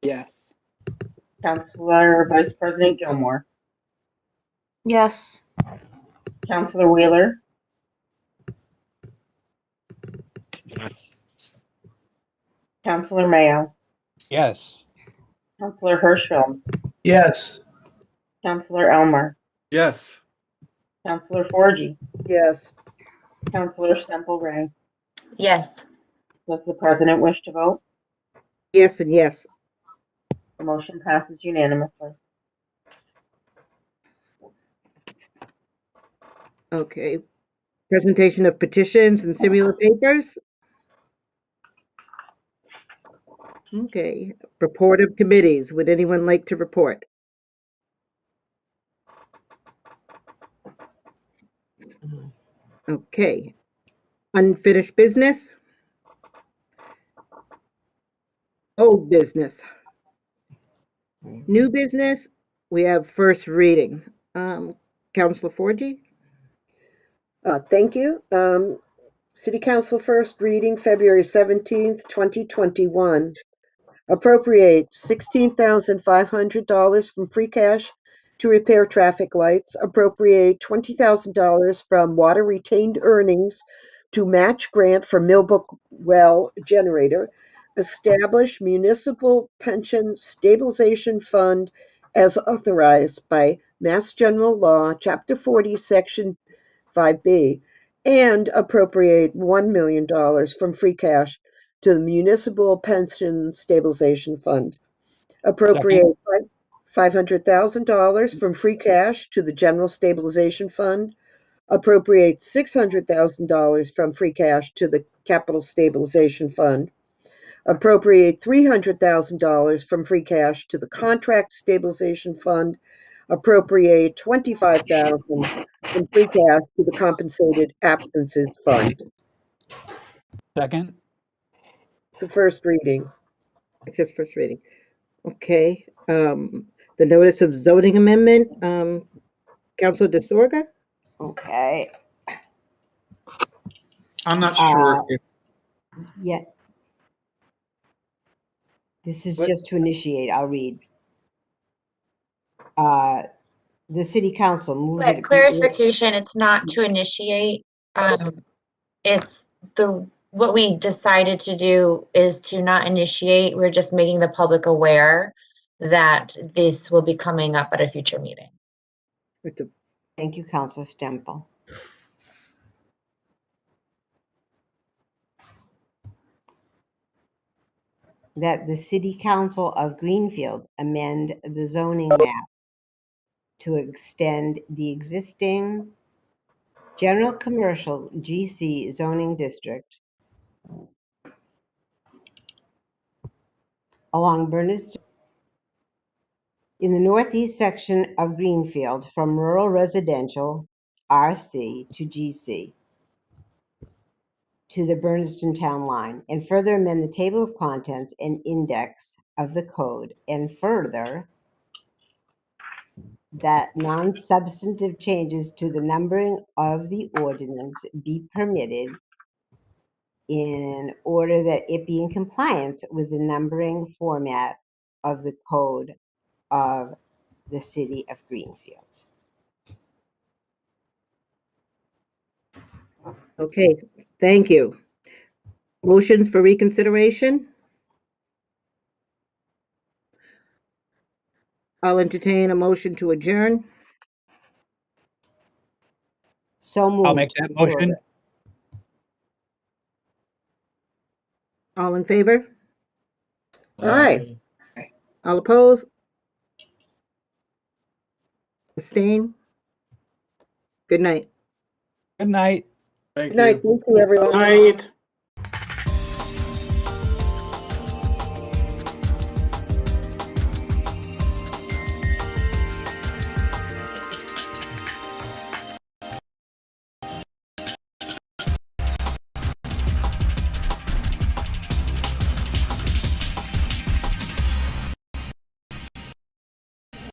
Yes. Counselor Vice President Gilmore, Yes. Counselor Wheeler, Yes. Counselor Mayo, Yes. Counselor Hirschfeld, Yes. Counselor Elmer, Yes. Counselor Forgy, Yes. Counselor Stemple Ray. Yes. Does the president wish to vote? Yes and yes. The motion passes unanimously. Okay. Presentation of petitions and similar papers. Okay. Report of committees. Would anyone like to report? Okay. Unfinished business. Old business. New business. We have first reading. Councilor Forgy? Thank you. City Council first reading, February 17th, 2021. Appropriate $16,500 from free cash to repair traffic lights. Appropriate $20,000 from water retained earnings to match grant for Millbrook well generator. Establish municipal pension stabilization fund as authorized by Mass General Law, Chapter 40, Section 5B, and appropriate $1 million from free cash to the Municipal Pension Stabilization Fund. Appropriate $500,000 from free cash to the General Stabilization Fund. Appropriate $600,000 from free cash to the Capital Stabilization Fund. Appropriate $300,000 from free cash to the Contract Stabilization Fund. Appropriate $25,000 from free cash to the Compensated Absences Fund. Second, The first reading. It's just first reading. Okay. The the notice of zoning amendment, Councilor DeSorga? Okay. I'm not sure if Yeah. This is What? just to initiate. I'll read. The city council move that But it be clarification, it's not to initiate. It's what we decided to do is to not initiate. We're just making the public aware that this will be coming up at a future meeting. Thank you, Councilor Stemple. That the City Council of Greenfield amend the zoning map to extend the existing general commercial GC zoning district along Berners in the northeast section of Greenfield from rural residential RC to GC to the Berniston town line, and further amend the table of contents and index of the code, and further that non-substantive changes to the numbering of the ordinance be permitted in order that it be in compliance with the numbering format of the code of the city of Greenfield. Okay, thank you. Motions for reconsideration? I'll entertain a motion to adjourn. So moved. I'll make that motion. All in favor? Aye. All opposed? Abstain? Good night. Good night. Thank Good night. you. Thank you, everyone. Night.